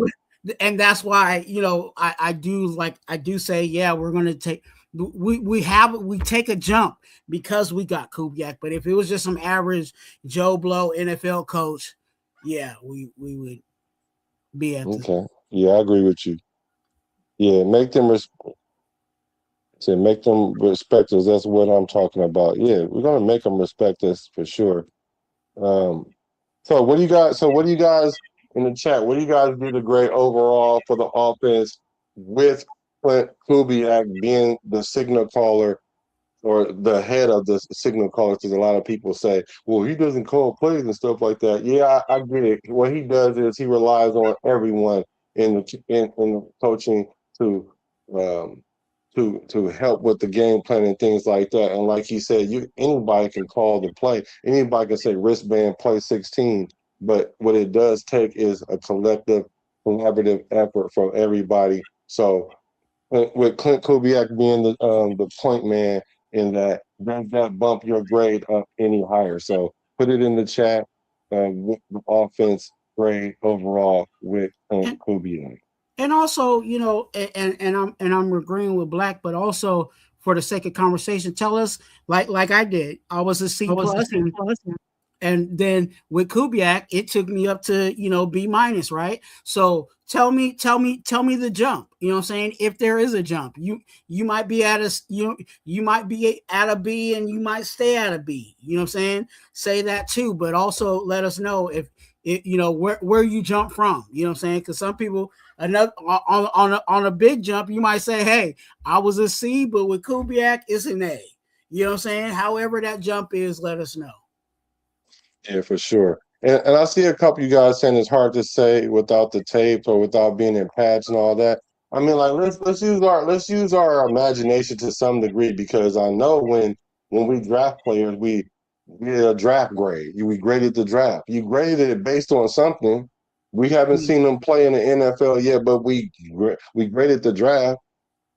and that's why, you know, I do say, yeah, we're gonna take we take a jump because we got Kubiak. But if it was just some average Joe Blow NFL coach, yeah, we would be at the Okay. Yeah, I agree with you. Yeah, make them respect us. That's what I'm talking about. Yeah, we're gonna make them respect us for sure. Um, so what do you guys? So what do you guys in the chat? What do you guys do the grade overall for the offense with Clint Kubiak being the signal caller or the head of the signal callers? Because a lot of people say, well, he doesn't call plays and stuff like that. Yeah, I get it. What he does is he relies on everyone in the coaching to um, to help with the game plan and things like that. And like he said, anybody can call the play. Anybody can say wristband play 16. But what it does take is a collective, collaborative effort from everybody. So with Clint Kubiak being the point man in that, does that bump your grade up any higher? So put it in the chat with the offense grade overall with Clint and Kubiak. and also, you know, and I'm agreeing with Black, but also for the sake of conversation, tell us, like I did, I was a C plus, and then with Kubiak, it took me up to, you know, B minus, right? So tell me the jump. You know what I'm saying? If there is a jump, you might be at a you might be at a B and you might stay at a B. You know what I'm saying? Say that too, but also let us know if it, you know, where you jump from. You know what I'm saying? Because some people, another on a big jump, you might say, hey, I was a C, but with Kubiak, it's an A. You know what I'm saying? However that jump is, let us know. Yeah, for sure. And I see a couple of you guys saying it's hard to say without the tapes or without being in pads and all that. I mean, like let's use our imagination to some degree, because I know when we draft players, we did a draft grade. We graded the draft. You graded it based on something. We haven't seen them play in the NFL yet, but we graded the draft,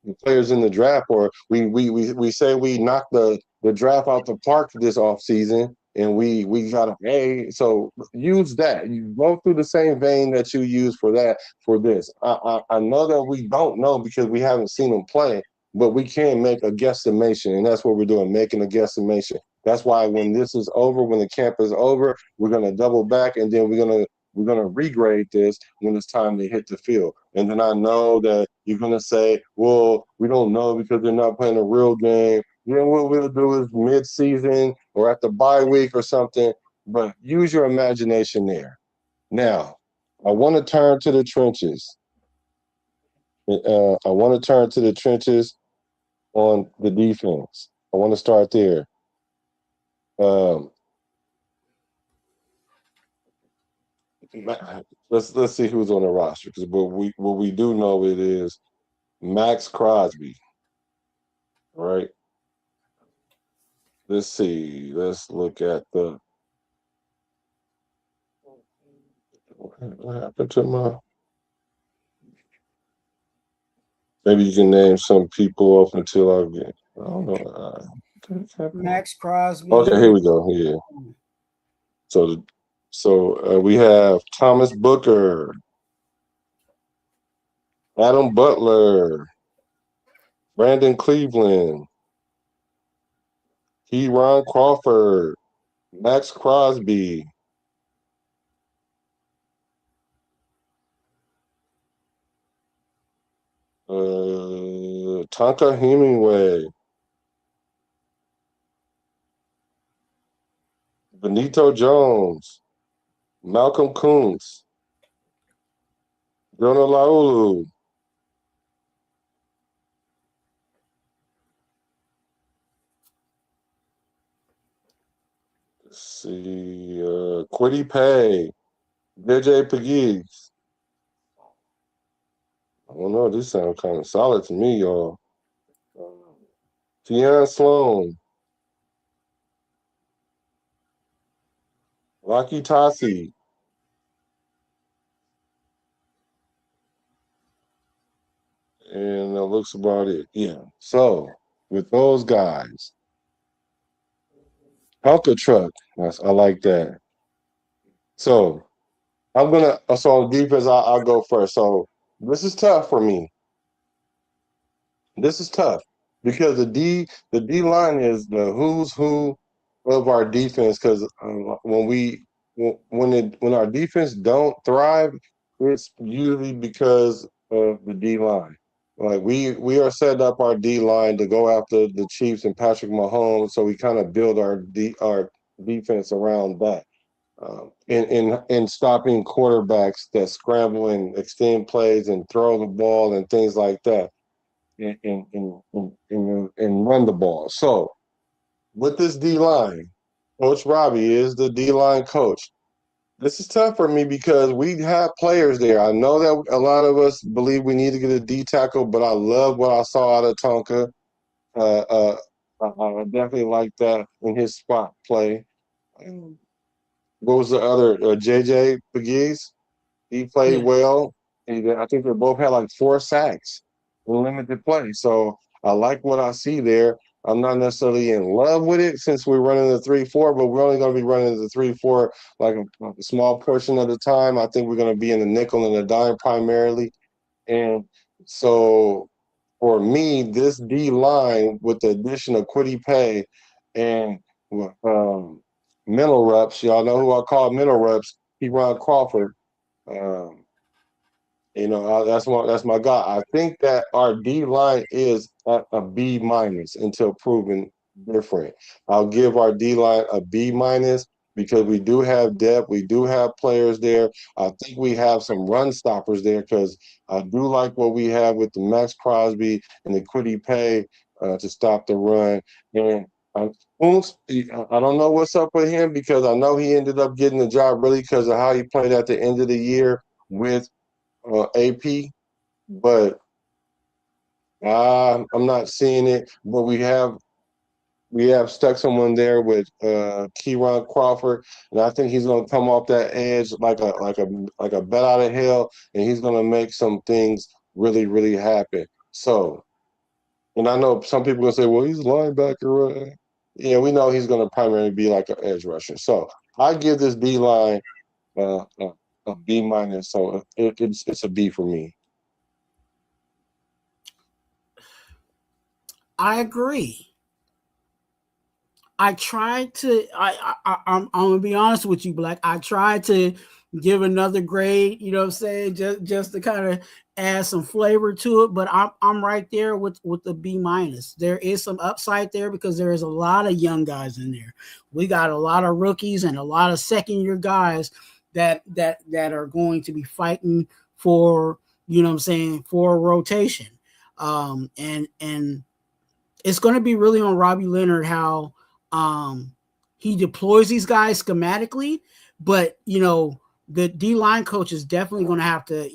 the players in the draft, or we say we knocked the draft out the park this off season, and we got an A. So use that. You go through the same vein that you use for that for this. I know that we don't know because we haven't seen them play, but we can make a guesstimation, and that's what we're doing, making a guesstimation. That's why when this is over, when the camp is over, we're gonna double back, and then we're gonna regrade this when it's time to hit the field. And then I know that you're gonna say, "Well, we don't know because they're not playing a real game." Then what we'll do is mid-season or at the bye week or something. But use your imagination there. Now, I want to turn to the trenches. I want to turn to the trenches on the defense. I want to start there. Um, let's see who's on the roster, because what we do know it is Max Crosby, right? Let's see. Let's look at the what happened to my. Maybe you can name some people up until I get. I don't know. Max Crosby. Okay, here we go. Yeah. So, we have Thomas Booker, Adam Butler, Brandon Cleveland, Ron Crawford, Max Crosby, Tonka Hemingway, Benito Jones, Malcolm Kuntz, Jonah Laulu. Let's see, Quiddy Pay, JJ Pegues. don't know. This sounds kind of solid to me, y'all. Tian Sloan, Rocky Tassi, and that looks about it. Yeah. So with those guys, Hunker Truck, I like that. So I'm gonna. So on defense, I'll go first. So this is tough for me. This is tough because the D line is the who's who of our defense. Because when our defense don't thrive, it's usually because of the D line. Like we are setting up our D line to go after the Chiefs and Patrick Mahomes, so we kind of build our defense around that. In stopping quarterbacks that scramble and extend plays and throw the ball and things like that and run the ball. So with this D line, Coach Robbie is the D line coach. This is tough for me because we have players there. I know that a lot of us believe we need to get a D tackle, but I love what I saw out of Tonka. I definitely like that in his spot play. What was the other? JJ Pegues? He played Yeah. well. I think they both had like 4 sacks in limited play. So I like what I see there. I'm not necessarily in love with it since we're running the 3-4, but we're only going to be running the 3-4 like a small portion of the time. I think we're going to be in the nickel and the dime primarily. And so for me, this D line with the addition of Quiddy Pay and mental reps, y'all know who I call mental reps, Raider Crawford. Um, that's my guy. I think that our D line is at a B minus until proven different. I'll give our D line a B minus because we do have depth, we do have players there. I think we have some run stoppers there because I do like what we have with the Max Crosby and the Quiddy Pay to stop the run. And Kuntz, I don't know what's up with him because I know he ended up getting the job really because of how he played at the end of the year with AP, but I'm not seeing it. But we have stuck someone there with Keyron Crawford, and I think he's going to come off that edge like a bat out of hell, and he's going to make some things really really happen. So, and I know some people are going to say, "Well, he's a linebacker." Yeah, we know he's going to primarily be like an edge rusher. So I give this D line a B minus. So it's a B for me. I agree. I tried to. I'm gonna be honest with you, Black. I tried to give another grade. You know what I'm saying? Just to kind of add some flavor to it. But I'm right there with the B minus. There is some upside there because there is a lot of young guys in there. We got a lot of rookies and a lot of second year guys that are going to be fighting for, you know what I'm saying, for a rotation. And it's going to be really on Robbie Leonard how he deploys these guys schematically, but the D line coach is definitely going to have to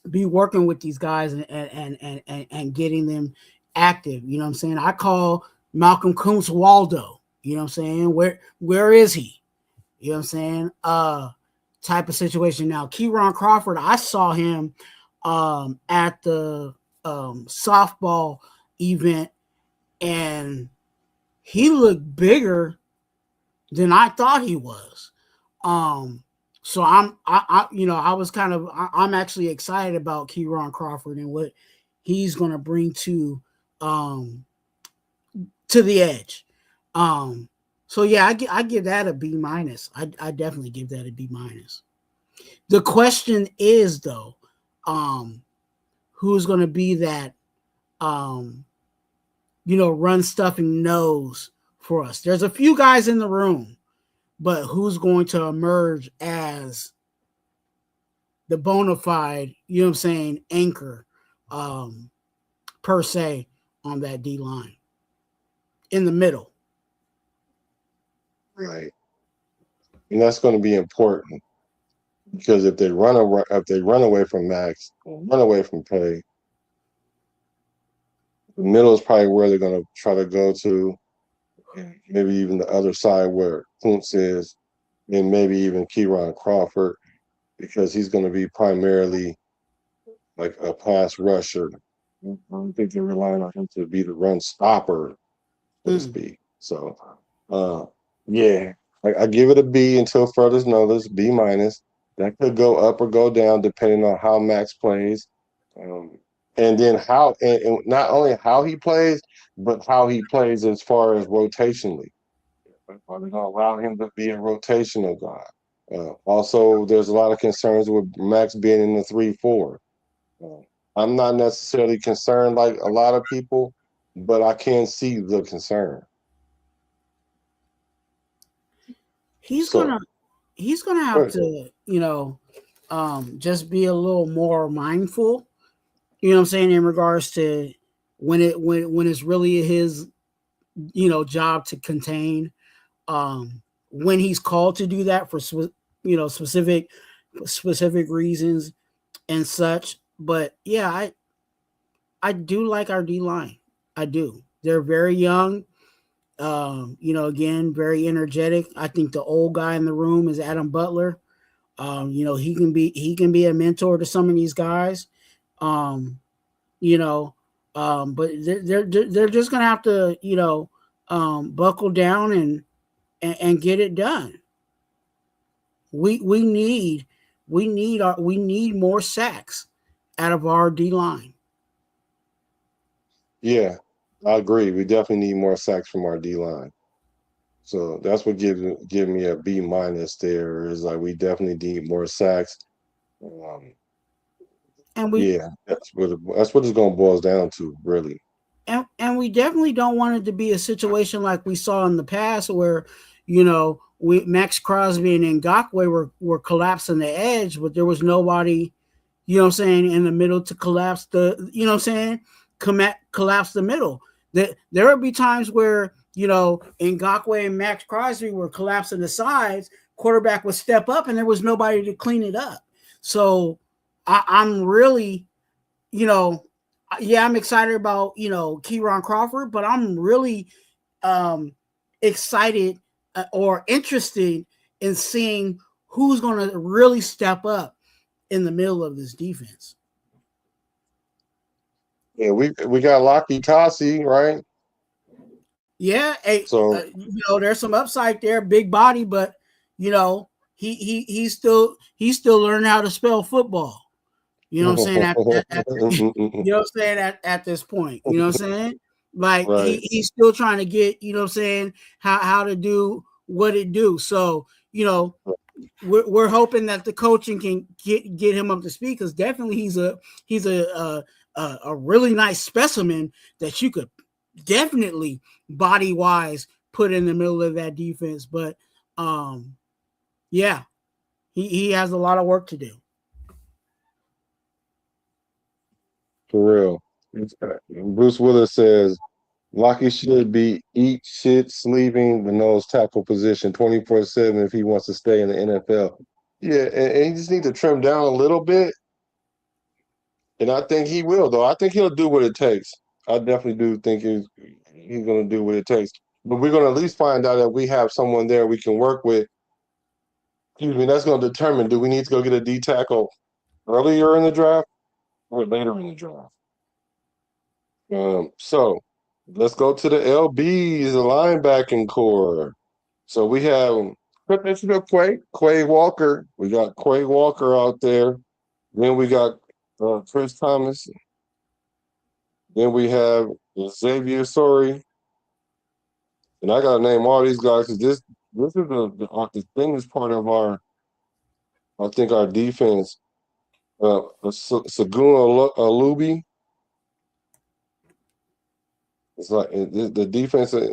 be working with these guys and getting them active. You know what I'm saying? I call Malcolm Kuntz Waldo. You know what I'm saying? Where is he? You know what I'm saying? Type of situation. Now, Keyron Crawford, I saw him at the softball event, and he looked bigger than I thought he was. So I'm actually excited about Keyron Crawford and what he's going to bring to the edge. So yeah, I give that a B minus. I definitely give that a B minus. The question is though, who's going to be that run stuffing nose for us? There's a few guys in the room, but who's going to emerge as the bona fide, you know what I'm saying, anchor per se on that D line in the middle? Right. And that's going to be important. because if they run away from Max, run away from Pay, the middle is probably where they're going to try to go to, and maybe even the other side where Kuntz is, and maybe even Kieran Crawford, because he's going to be primarily like a pass rusher. I don't think they're relying on him to be the run stopper, so to speak. So, yeah, I give it a B until further notice, B minus. That could go up or go down depending on how Max plays, and then and not only how he plays, but how he plays as far as rotationally. Are they going to allow him to be a rotational guy? Also, there's a lot of concerns with Max being in the 3-4. I'm not necessarily concerned like a lot of people, but I can see the concern. He's So, gonna have to, just be a little more mindful. You know what I'm saying, in regards to when it's really his, job to contain. When he's called to do that for specific reasons and such. But yeah, I do like our D line. I do. They're very young. Again, very energetic. I think the old guy in the room is Adam Butler. He can be a mentor to some of these guys. Um, but they're just gonna have to, buckle down and get it done. We need more sacks out of our D line. yeah, I agree. We definitely need more sacks from our D line. So that's what give me a B minus there. Is like we definitely need more sacks. Um, And we yeah, that's what it's going to boil down to, really. and we definitely don't want it to be a situation like we saw in the past where, we Max Crosby and Ngakoue were collapsing the edge, but there was nobody, in the middle to collapse collapse the middle. There would be times where, Ngakoue and Max Crosby were collapsing the sides, quarterback would step up and there was nobody to clean it up. So I'm really, I'm excited about, Kieran Crawford, but I'm really excited or interested in seeing who's going to really step up in the middle of this defense. Yeah, we got Lockie Tassi, right? Yeah, So there's some upside there, big body, but he's still learning how to spell football. You know what I'm saying? At this point, you know what I'm saying? Like right. he's still trying to get, you know what I'm saying, how to do what it do. So, we're hoping that the coaching can get him up to speed, because definitely he's a really nice specimen that you could definitely body wise put in the middle of that defense. But yeah, he has a lot of work to do. For real. Bruce Willis says Lockie should be eat shit sleeping the nose tackle position 24/7 if he wants to stay in the NFL. Yeah, and he just need to trim down a little bit. And I think he will, though. I think he'll do what it takes. I definitely do think he's going to do what it takes. But we're going to at least find out that we have someone there we can work with. Excuse me, that's going to determine, do we need to go get a D tackle earlier in the draft or later in the draft? So let's go to the LBs, the linebacking core. So we have Quay Walker. We got Quay Walker out there. Then we got Chris Thomas. Then we have Xavier Sorry. And I gotta name all these guys because this is the thinnest part of I think our defense. Saguna Alubi. It's like the defense. I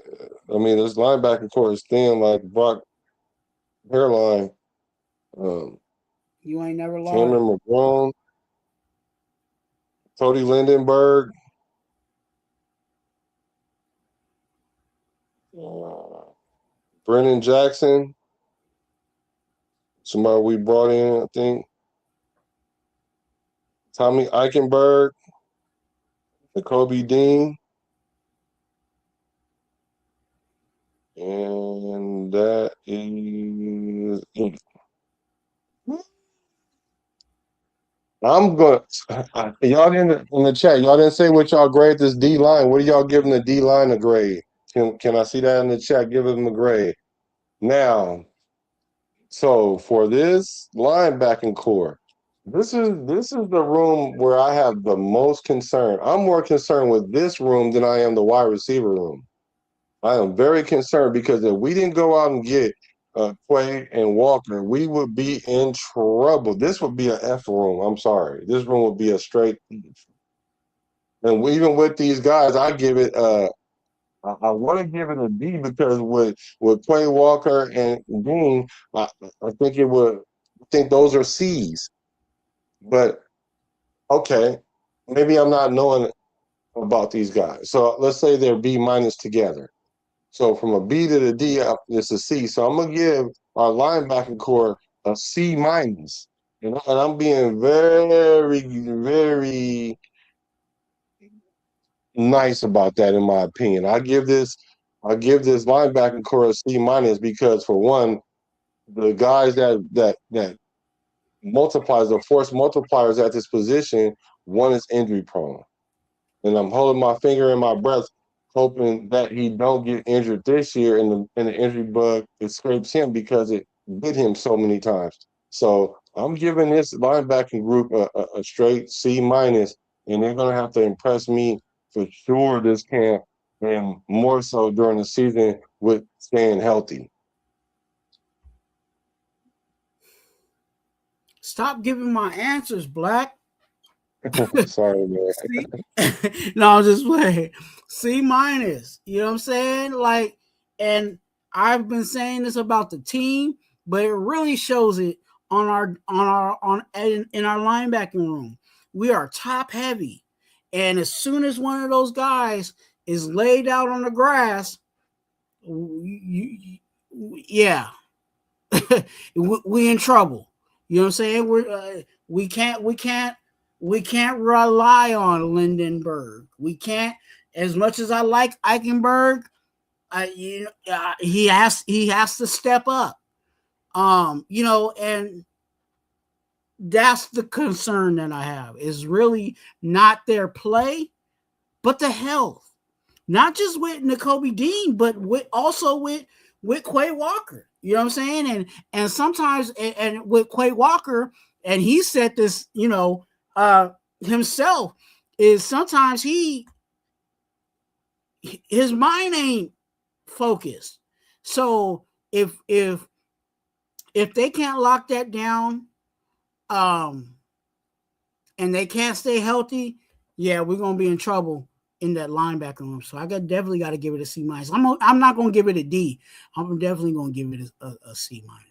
mean, this linebacker core is thin like Brock hairline. You ain't never lied. Cameron McGrone, Cody Lindenberg, Brennan Jackson, somebody we brought in, I think. Tommy Eichenberg, Jacoby Dean, and that is it. I'm gonna y'all in the chat. Y'all didn't say what y'all grade this D line. What are y'all giving the D line a grade? Can I see that in the chat? Give them a grade. Now, so for this linebacking core, this is the room where I have the most concern. I'm more concerned with this room than I am the wide receiver room. I am very concerned because if we didn't go out and get Quay and Walker, we would be in trouble. This would be an F room. I'm sorry. This room would be a straight. And even with these guys, I give it. I want to give it a D because with Quay Walker and Dean, I think it would. I think those are C's. But okay, maybe I'm not knowing about these guys. So let's say they're B minus together. So from a B to the D, it's a C. So I'm gonna give our linebacking core a C minus, and I'm being very, very nice about that, in my opinion. I give this linebacking core a C minus because, for one, the guys that multiplies the force multipliers at this position, one is injury prone. And I'm holding my finger in my breath, hoping that he don't get injured this year, and the injury bug escapes him because it bit him so many times. So I'm giving this linebacking group a straight C minus, and they're gonna have to impress me for sure this camp, and more so during the season with staying healthy. Stop giving my answers, Black. Sorry, man. No, I'm just playing. C minus. You know what I'm saying? Like, and I've been saying this about the team, but it really shows it in our linebacking room. We are top heavy, and as soon as one of those guys is laid out on the grass, yeah, we in trouble. You know what I'm saying? We can't rely on Lindenberg. We can't, as much as I like Eichenberg, he has to step up. And that's the concern that I have, is really not their play, but the health. Not just with Nakobe Dean, but also with Quay Walker. You know what I'm saying? And sometimes and with Quay Walker, and he said this, himself, is sometimes his mind ain't focused. So if they can't lock that down, and they can't stay healthy, yeah, we're gonna be in trouble in that linebacker room. So I definitely got to give it a C minus. I'm not gonna give it a D. I'm definitely gonna give it a C minus.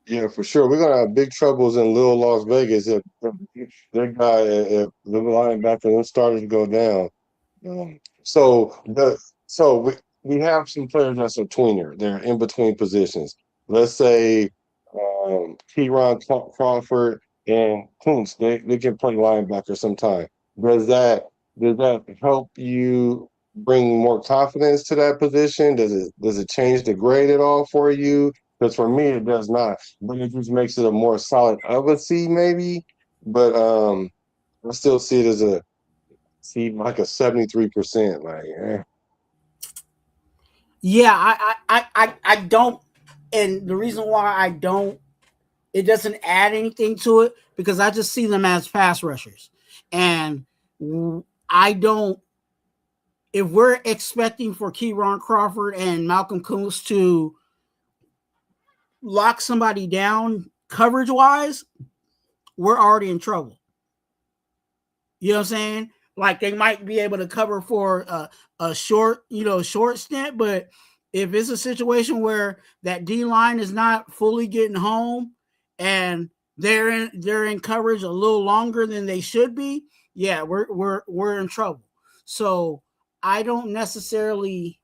Yeah, for sure. We're gonna have big troubles in Little Las Vegas if the linebacker, them starters go down. So we have some players that's a tweener. They're in between positions. Let's say Kieran Crawford and Kuntz. They can play linebacker sometime. Does that help you bring more confidence to that position? Does it change the grade at all for you? Because for me, it does not. But it just makes it a more solid of a C, maybe. But I still see it as a C, like a 73%. Like, Yeah, I don't, and the reason why I don't, it doesn't add anything to it, because I just see them as pass rushers, and I don't. If we're expecting for Kieran Crawford and Malcolm Kuntz to lock somebody down coverage wise, we're already in trouble. You know what I'm saying? Like, they might be able to cover for a short stint, but if it's a situation where that D line is not fully getting home and they're in coverage a little longer than they should be, yeah, we're in trouble. So I don't necessarily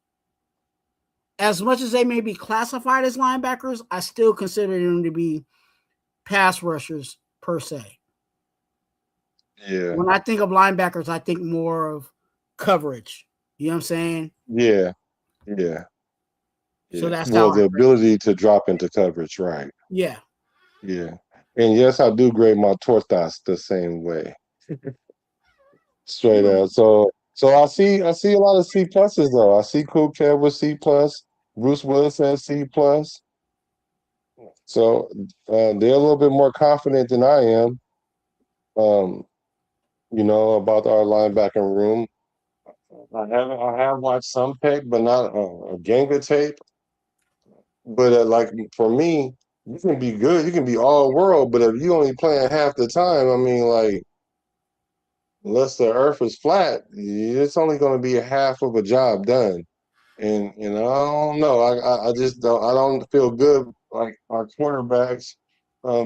as much as they may be classified as linebackers, I still consider them to be pass rushers per se. Yeah. When I think of linebackers, I think more of coverage. You know what I'm saying? Yeah. Yeah. So that's well, how the ability to drop into coverage, right? Yeah. Yeah. And yes, I do grade my tortas the same way. Straight out. So I see a lot of C pluses though. I see Cool Kev with C plus. Bruce Willis has C plus. So they're a little bit more confident than I am. Um, about our linebacking room. I have watched some tape, but not a gang of tape. But like for me, you can be good, you can be all world, but if you only playing half the time, I mean, like unless the earth is flat, it's only going to be a half of a job done. And I don't know. I just don't feel good like our quarterbacks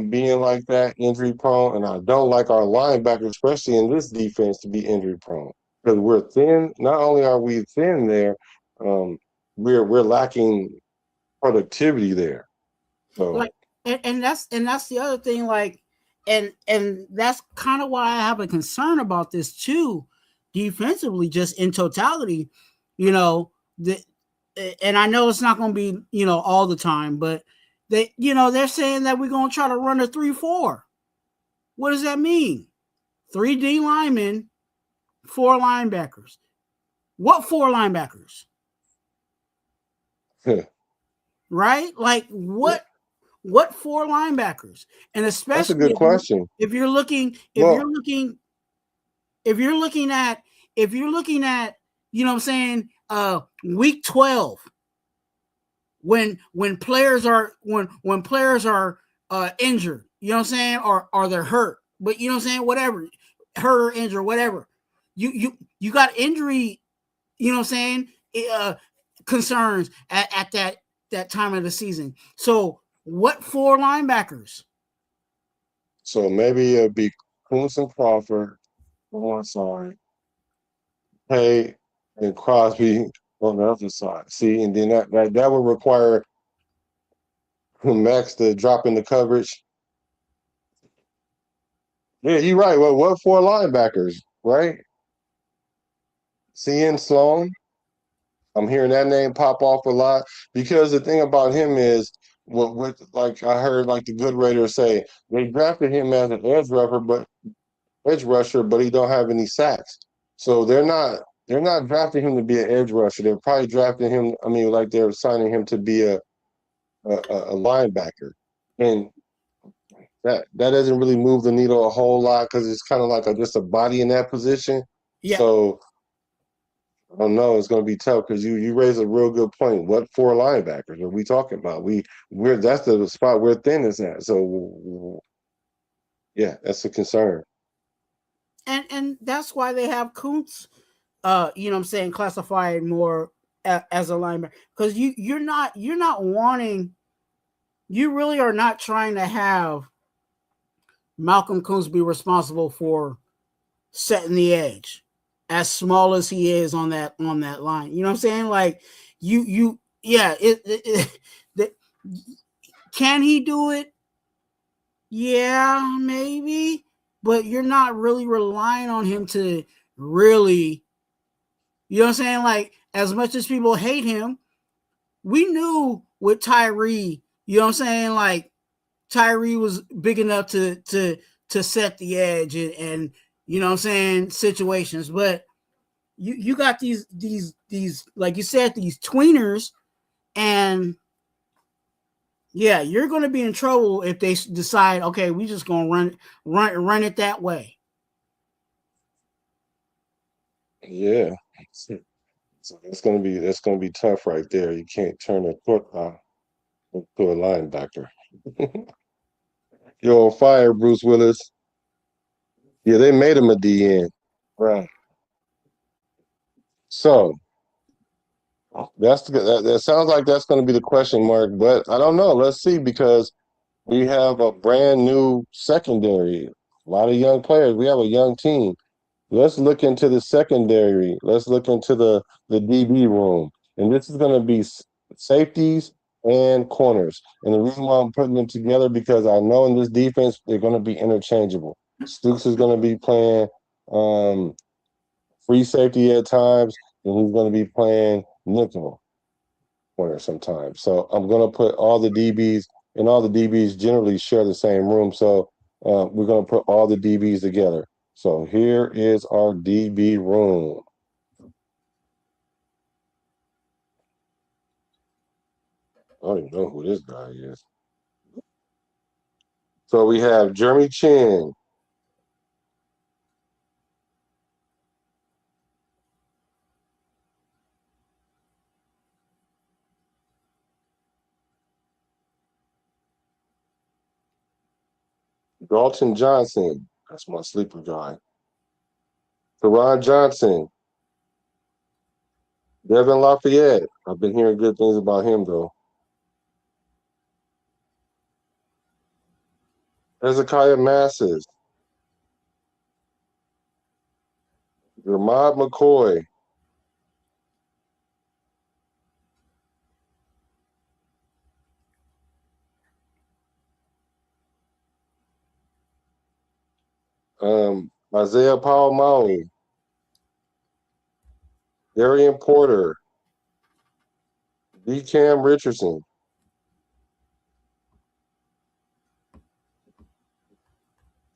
being like that injury prone, and I don't like our linebackers, especially in this defense, to be injury prone because we're thin. Not only are we thin there, um, we're lacking productivity there. So like and that's the other thing, like and that's kind of why I have a concern about this too, defensively, just in totality, the and I know it's not going to be, all the time, but they're saying that we're going to try to run a 3-4. What does that mean? 3 D linemen, 4 linebackers. What 4 linebackers? Right? Like what 4 linebackers? And that's a especially good question. if you're looking at you know what I'm saying, week 12, when players are injured, you know what I'm saying, or they're hurt, but you know what I'm saying, whatever, hurt or injured, whatever, you got injury, you know what I'm saying, concerns at that time of the season. So what 4 linebackers? So maybe it'd be Coons and Crawford on one side, Hay and Crosby on the other side. See, and then that would require Max to drop into coverage. Yeah, you're right. Well, what 4 linebackers, right? CN Sloan. I'm hearing that name pop off a lot because the thing about him is what like I heard like the good Raiders say, they drafted him as an edge rusher, but he don't have any sacks. So they're not drafting him to be an edge rusher. They're probably drafting him. I mean, like they're signing him to be a linebacker, and that doesn't really move the needle a whole lot because it's kind of like just a body in that position. Yeah. So I don't know. It's going to be tough because you raise a real good point. What 4 linebackers are we talking about? We're that's the spot where thin is at. So yeah, that's a concern. And that's why they have Kuntz, you know what I'm saying, classified more as a linebacker, because you're not wanting, you really are not trying to have Malcolm Kuntz be responsible for setting the edge, as small as he is on that line. You know what I'm saying? Like can he do it? Yeah, maybe, but you're not really relying on him to really, you know what I'm saying? Like, as much as people hate him, we knew with Tyree, you know what I'm saying? Like, Tyree was big enough to set the edge and you know what I'm saying, situations. But you got these like you said, these tweeners, and yeah, you're going to be in trouble if they decide, okay, we just going to run it that way. Yeah. So that's gonna be tough right there. You can't turn a foot to a linebacker. You're on fire, Bruce Willis. Yeah, they made him a DN. Right. So that sounds like that's going to be the question mark, but I don't know. Let's see, because we have a brand new secondary, a lot of young players. We have a young team. Let's look into the secondary. Let's look into the DB room, and this is going to be safeties and corners. And the reason why I'm putting them together because I know in this defense they're going to be interchangeable. Stooks is going to be playing free safety at times, and he's going to be playing nickel corner sometimes. So I'm going to put all the DBs, and all the DBs generally share the same room. So we're going to put all the DBs together. So here is our DB room. I don't even know who this guy is. So we have Jeremy Chin, Dalton Johnson, that's my sleeper guy. Teron Johnson, Devin Lafayette. I've been hearing good things about him though. Hezekiah Masses, Ramad McCoy, Isaiah Powell Maui, Darian Porter, D. Cam Richardson,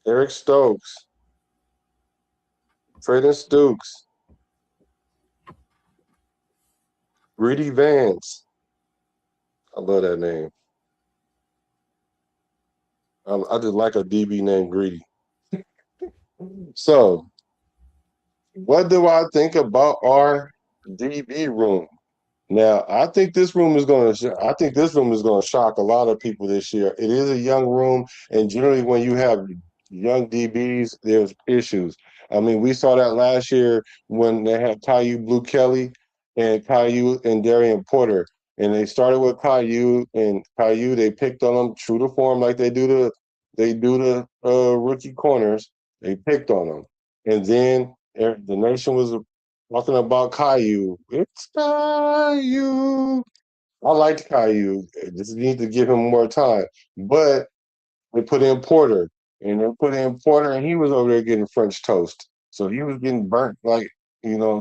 Eric Stokes, Traden Stukes, Greedy Vance. I love that name. I just like a DB named Greedy. So, what do I think about our DB room? Now, I think this room is going to. I think this room is going to shock a lot of people this year. It is a young room, and generally, when you have young DBs, there's issues. I mean, we saw that last year when they had Caillou Blue Kelly and Caillou and Darian Porter, and they started with Caillou and Caillou. They picked on them true to form, like they do the rookie corners. They picked on them, and then the nation was talking about Caillou. It's Caillou. I liked Caillou. Just need to give him more time. But they put in Porter, and he was over there getting French toast. So he was getting burnt,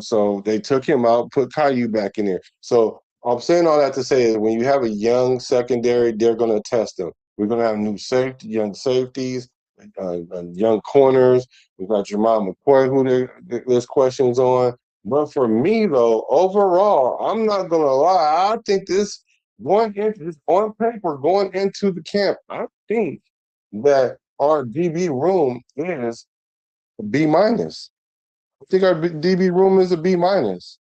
so they took him out, put Caillou back in there. So I'm saying all that to say is when you have a young secondary, they're going to test them. We're going to have young safeties, young corners. We've got Jamal McCoy, who there's questions on. But for me, though, overall, I'm not going to lie. I think this on paper, going into the camp, I think that our DB room is a B minus. I think our DB room is a B minus.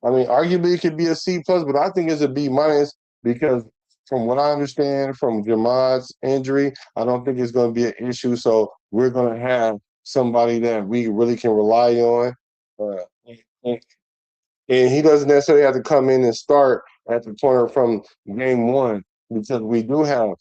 I mean, arguably it could be a C plus, but I think it's a B minus because from what I understand from Jamad's injury, I don't think it's going to be an issue. So we're going to have somebody that we really can rely on. And he doesn't necessarily have to come in and start at the corner from game one because we do have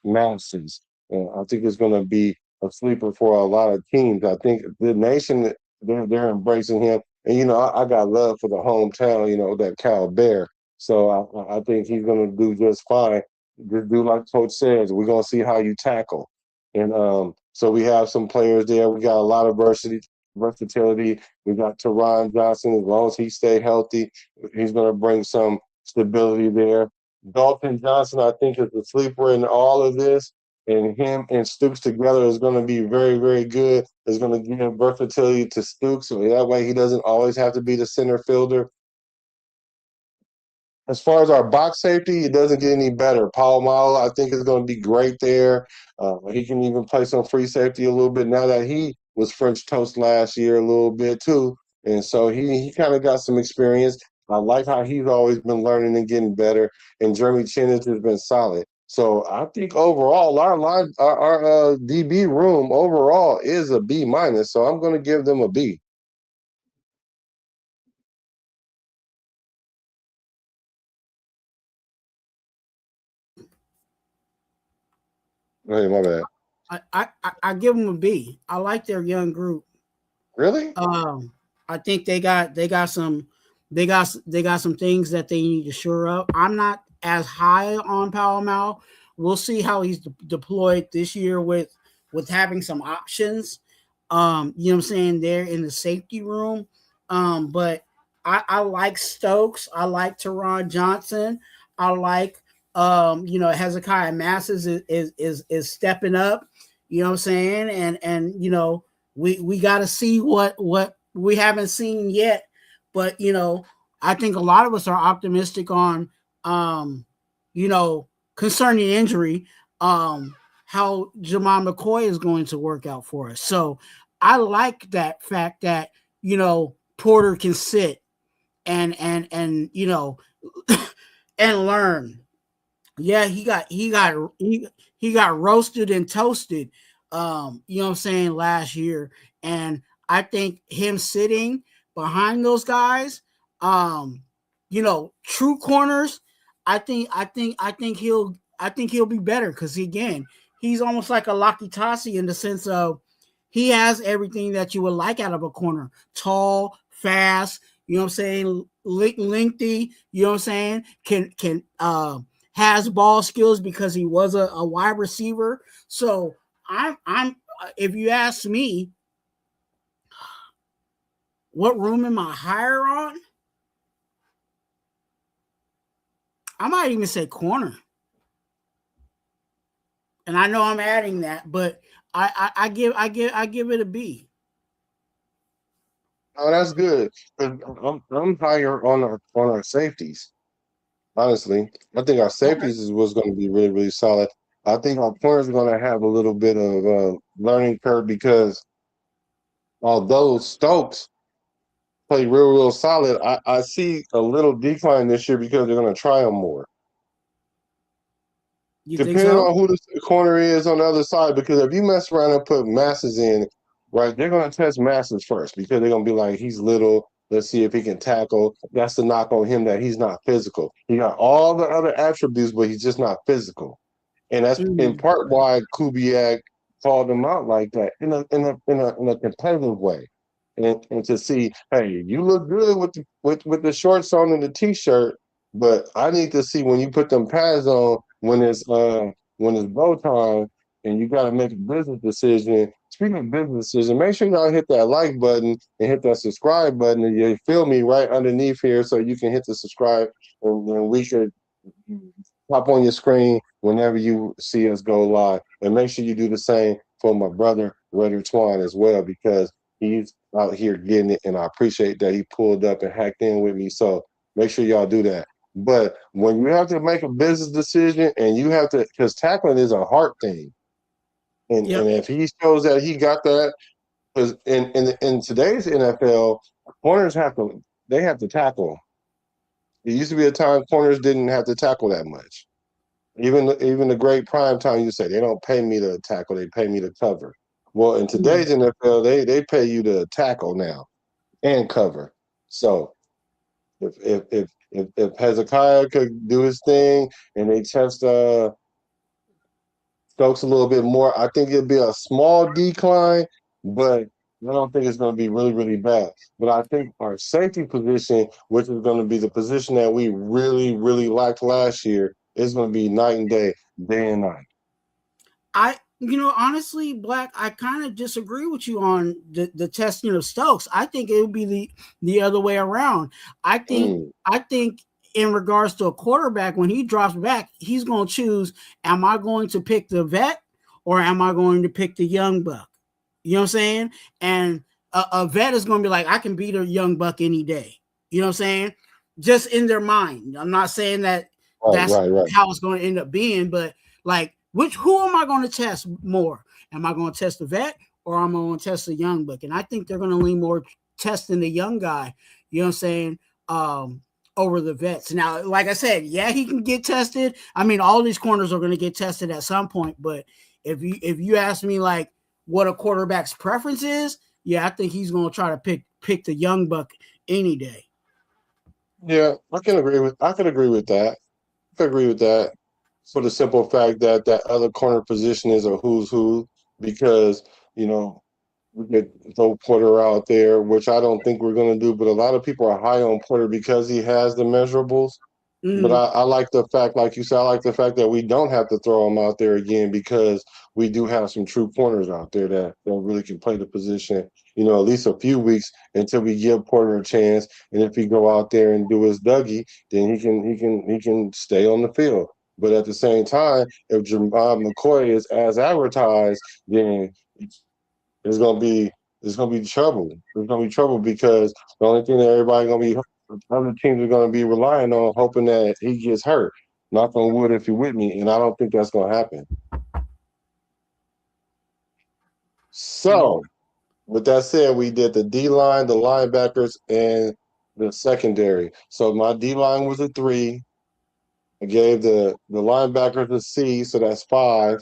Mouses. And I think it's going to be a sleeper for a lot of teams. I think the nation, they're embracing him. And, I got love for the hometown, that Cal Bear. So I think he's going to do just fine. Just do like Coach says, we're going to see how you tackle. And so we have some players there. We got a lot of versatility. We got Teron Johnson. As long as he stay healthy, he's going to bring some stability there. Dalton Johnson, I think, is the sleeper in all of this. And him and Stooks together is going to be very, very good. It's going to give versatility to Stooks. So that way he doesn't always have to be the center fielder. As far as our box safety, it doesn't get any better. Paul Malo, I think, is going to be great there. He can even play some free safety a little bit now that he was French toast last year a little bit too. And so he kind of got some experience. I like how he's always been learning and getting better. And Jeremy Chin has just been solid. So I think overall, our DB room overall is a B minus. So I'm going to give them a B. Hey, my bad. I give them a B. I like their young group. Really? I think they got some they got some things that they need to shore up. I'm not as high on Palomal. We'll see how he's deployed this year with having some options. You know what I'm saying, there in the safety room. But I like Stokes. I like Teron Johnson. I like Hezekiah Masses is stepping up. You know what I'm saying? And we got to see what we haven't seen yet. But I think a lot of us are optimistic on concerning injury, how Jamal McCoy is going to work out for us. So I like that fact that Porter can sit and and learn. Yeah, he got roasted and toasted, you know what I'm saying, last year. And I think him sitting behind those guys, true corners, I think he'll be better because he's almost like a Lakitasi in the sense of he has everything that you would like out of a corner. Tall, fast, you know what I'm saying, lengthy, you know what I'm saying, can has ball skills because he was a wide receiver. So I'm if you ask me, what room am I higher on? I might even say corner. And I know I'm adding that, but I give it a B. Oh, that's good. I'm higher on our safeties. Honestly, I think our Okay. safeties is what's going to be really, really solid. I think our corners are going to have a little bit of learning curve because although Stokes play real, real solid, I see a little decline this year because they're going to try him more. You think Depending so? on who the corner is on the other side, because if you mess around and put Masses in, right, they're going to test Masses first because they're going to be like, he's little. Let's see if he can tackle. That's the knock on him that he's not physical. He got all the other attributes, but he's just not physical. And that's in part why Kubiak called him out like that in a competitive way. And to see, hey, you look good with the shorts on and the t-shirt, but I need to see when you put them pads on when it's bow time and you gotta make a business decision. Speaking of business decision, make sure y'all hit that like button and hit that subscribe button and you feel me right underneath here so you can hit the subscribe and we could pop on your screen whenever you see us go live. And make sure you do the same for my brother, Raider Twuan, as well, because he's out here getting it. And I appreciate that he pulled up and hacked in with me. So make sure y'all do that. But when you have to make a business decision and you have to, because tackling is a heart thing. And if he shows that he got that, because in today's NFL, corners have to tackle. It used to be a time corners didn't have to tackle that much. Even the great prime time, you say they don't pay me to tackle, they pay me to cover. Well, in today's NFL, they pay you to tackle now and cover. So if Hezekiah could do his thing and they test Stokes a little bit more, I think it'd be a small decline, but I don't think it's going to be really, really bad. But I think our safety position, which is going to be the position that we really, really liked last year, is going to be night and day and night. Honestly, Black, I kind of disagree with you on the testing of Stokes. I think it would be the other way around. I think in regards to a quarterback, when he drops back, he's going to choose, am I going to pick the vet or am I going to pick the young buck? You know what I'm saying? And a vet is going to be like, I can beat a young buck any day. You know what I'm saying? Just in their mind. I'm not saying that that's how it's going to end up being, but like, who am I going to test more? Am I going to test the vet or am I going to test the young buck? And I think they're going to lean more testing the young guy, you know what I'm saying, over the vets. Now, like I said, yeah, he can get tested. I mean, all these corners are going to get tested at some point, but if you ask me like what a quarterback's preference is, yeah, I think he's going to try to pick the young buck any day. Yeah, I can agree with that. I can agree with that for the simple fact that that other corner position is a who's who because, we could throw Porter out there, which I don't think we're going to do, but a lot of people are high on Porter because he has the measurables. But I like the fact, like you said, I like the fact that we don't have to throw him out there again because we do have some true corners out there that really can play the position, at least a few weeks until we give Porter a chance. And if he go out there and do his Dougie, then he can stay on the field. But at the same time, if Jamal McCoy is as advertised, then it's gonna be trouble. There's gonna be trouble because the only thing that everybody gonna be other teams are gonna be relying on, hoping that he gets hurt. Knock on wood if you're with me, and I don't think that's gonna happen. So, with that said, we did the D line, the linebackers, and the secondary. So my D line was a 3. I gave the linebackers a C, so that's 5.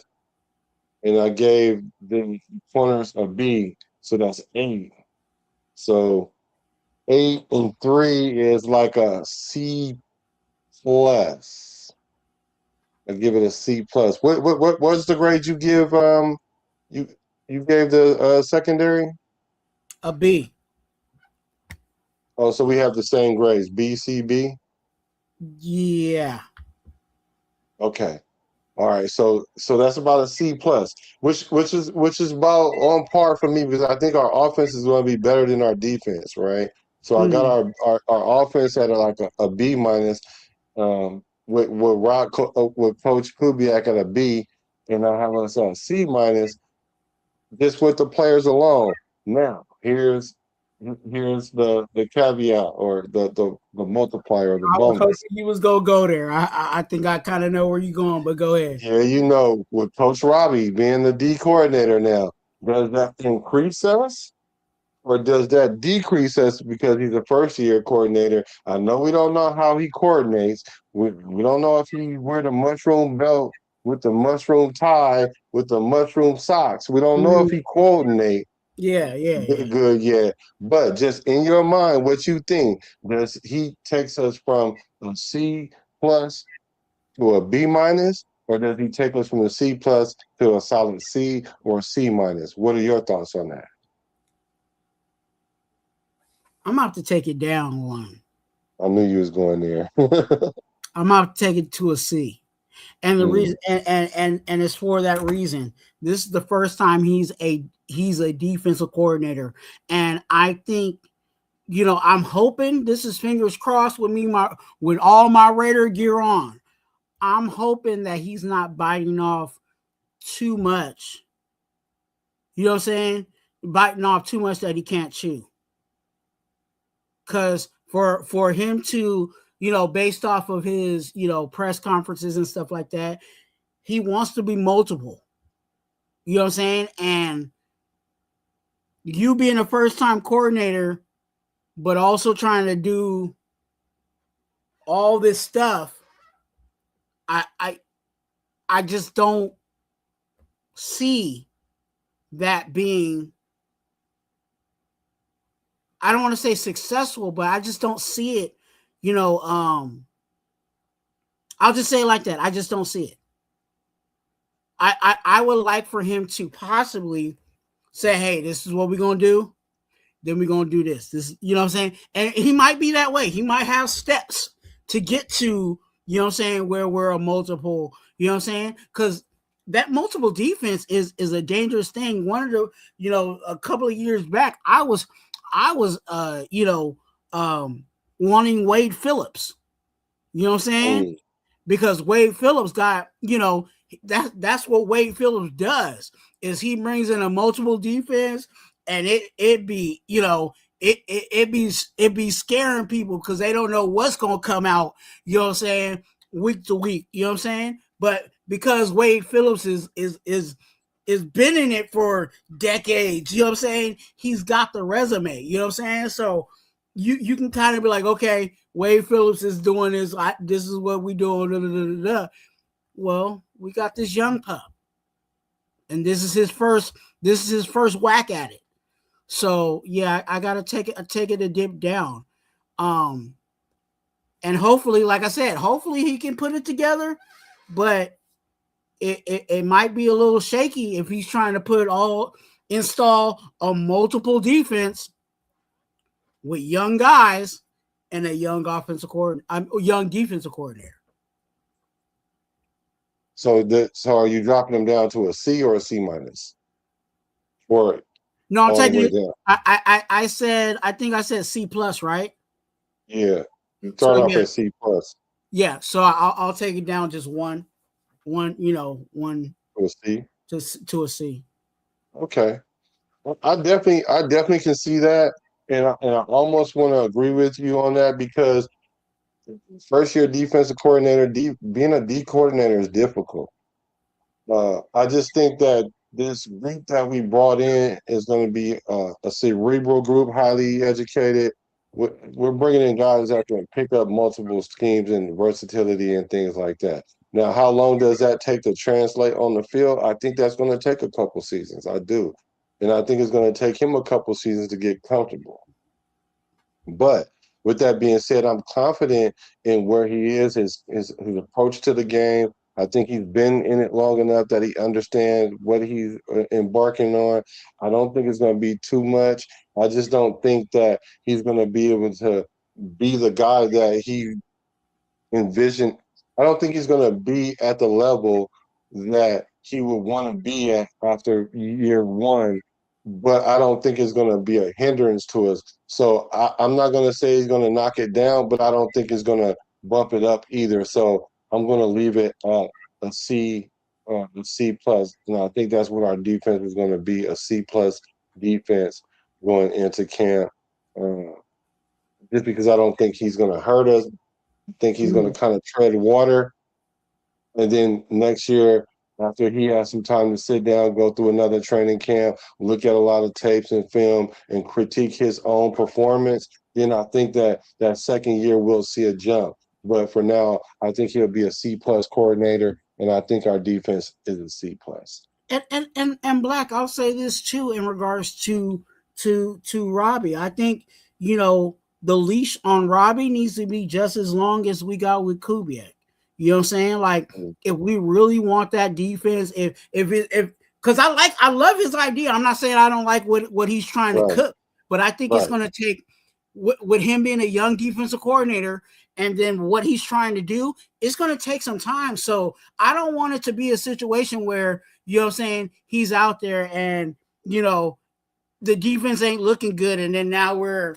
And I gave the corners a B, so that's 8. So 8 and 3 is like a C plus. I give it a C plus. What's the grade you give? You gave the secondary A B. Oh, so we have the same grades, B, C, B. Yeah. Okay. All right, so that's about a C plus, which is about on par for me because I think our offense is going to be better than our defense, right? So I got our offense at a B minus, with Coach Kubiak at a B, and I have us on a C minus, just with the players alone. Now here's the caveat or the multiplier or the I was hoping bonus. you was gonna go there. I think I kind of know where you're going, but go ahead. Yeah, with Coach Robbie being the D coordinator now, does that increase us or does that decrease us because he's a first-year coordinator? I know we don't know how he coordinates. We don't know if he wear the mushroom belt with the mushroom tie with the mushroom socks. We don't know if he coordinate. Yeah. Good, yeah. But just in your mind, what you think? Does he takes us from a C plus to a B minus, or does he take us from a C plus to a solid C or C minus? What are your thoughts on that? I'm about to take it down one. I knew you was going there. I'm about to take it to a C. And the reason and it's for that reason. This is the first time he's a defensive coordinator. And I think, I'm hoping, this is fingers crossed with all my Raider gear on. I'm hoping that he's not biting off too much. You know what I'm saying? Biting off too much that he can't chew. Because for him to, based off of his, press conferences and stuff like that, he wants to be multiple. You know what I'm saying? And you being a first-time coordinator, but also trying to do all this stuff, I just don't see that being, I don't want to say successful, but I just don't see it, I'll just say it like that. I just don't see it. I would like for him to possibly say, hey, this is what we're going to do. Then we're going to do this. You know what I'm saying? And he might be that way. He might have steps to get to, where we're a multiple, you know what I'm saying? Because that multiple defense is a dangerous thing. One of the, a couple of years back, I was wanting Wade Phillips. You know what I'm saying? Because Wade Phillips got, that's what Wade Phillips does, is he brings in a multiple defense, and it be scaring people because they don't know what's gonna come out, you know what I'm saying, week to week, you know what I'm saying? But because Wade Phillips is been in it for decades, you know what I'm saying, he's got the resume, you know what I'm saying? So you can kind of be like, okay, Wade Phillips is doing this, this is what we doing. Well, we got this young pup, and this is his first whack at it. So yeah, I gotta take it a dip down. And hopefully, like I said, hopefully he can put it together, but it might be a little shaky if he's trying to put all install a multiple defense with young guys and a young offensive coordinator, young defensive coordinator. So are you dropping them down to a C or a C minus? Or No, I'm all the taking way it. down? I think I said C plus, right? Yeah. So Start off yeah, at C plus yeah. So I'll take it down just one, one to a C. to a C. Okay. Well, I definitely can see that. And I almost want to agree with you on that because first year defensive coordinator, being a D coordinator is difficult. I just think that this group that we brought in is going to be a cerebral group, highly educated. We're bringing in guys that can pick up multiple schemes and versatility and things like that. Now, how long does that take to translate on the field? I think that's going to take a couple seasons. I do. And I think it's going to take him a couple seasons to get comfortable. But with that being said, I'm confident in where he is, his approach to the game. I think he's been in it long enough that he understands what he's embarking on. I don't think it's going to be too much. I just don't think that he's going to be able to be the guy that he envisioned. I don't think he's going to be at the level that he would want to be at after year one, but I don't think it's going to be a hindrance to us. So I'm not going to say he's going to knock it down, but I don't think it's going to bump it up either. So I'm going to leave it at a C plus. And I think that's what our defense is going to be, a C plus defense going into camp. Just because I don't think he's going to hurt us. I think he's going to kind of tread water. And then next year, after he has some time to sit down, go through another training camp, look at a lot of tapes and film, and critique his own performance, then I think that second year we'll see a jump. But for now, I think he'll be a C plus coordinator, and I think our defense is a C plus. And Black, I'll say this too in regards to Robbie. I think the leash on Robbie needs to be just as long as we got with Kubiak. You know what I'm saying? Like, if we really want that defense, because I love his idea. I'm not saying I don't like what he's trying to cook, but I think it's going to take with him being a young defensive coordinator and then what he's trying to do, it's going to take some time. So I don't want it to be a situation where, you know what I'm saying, he's out there and, the defense ain't looking good. And then now we're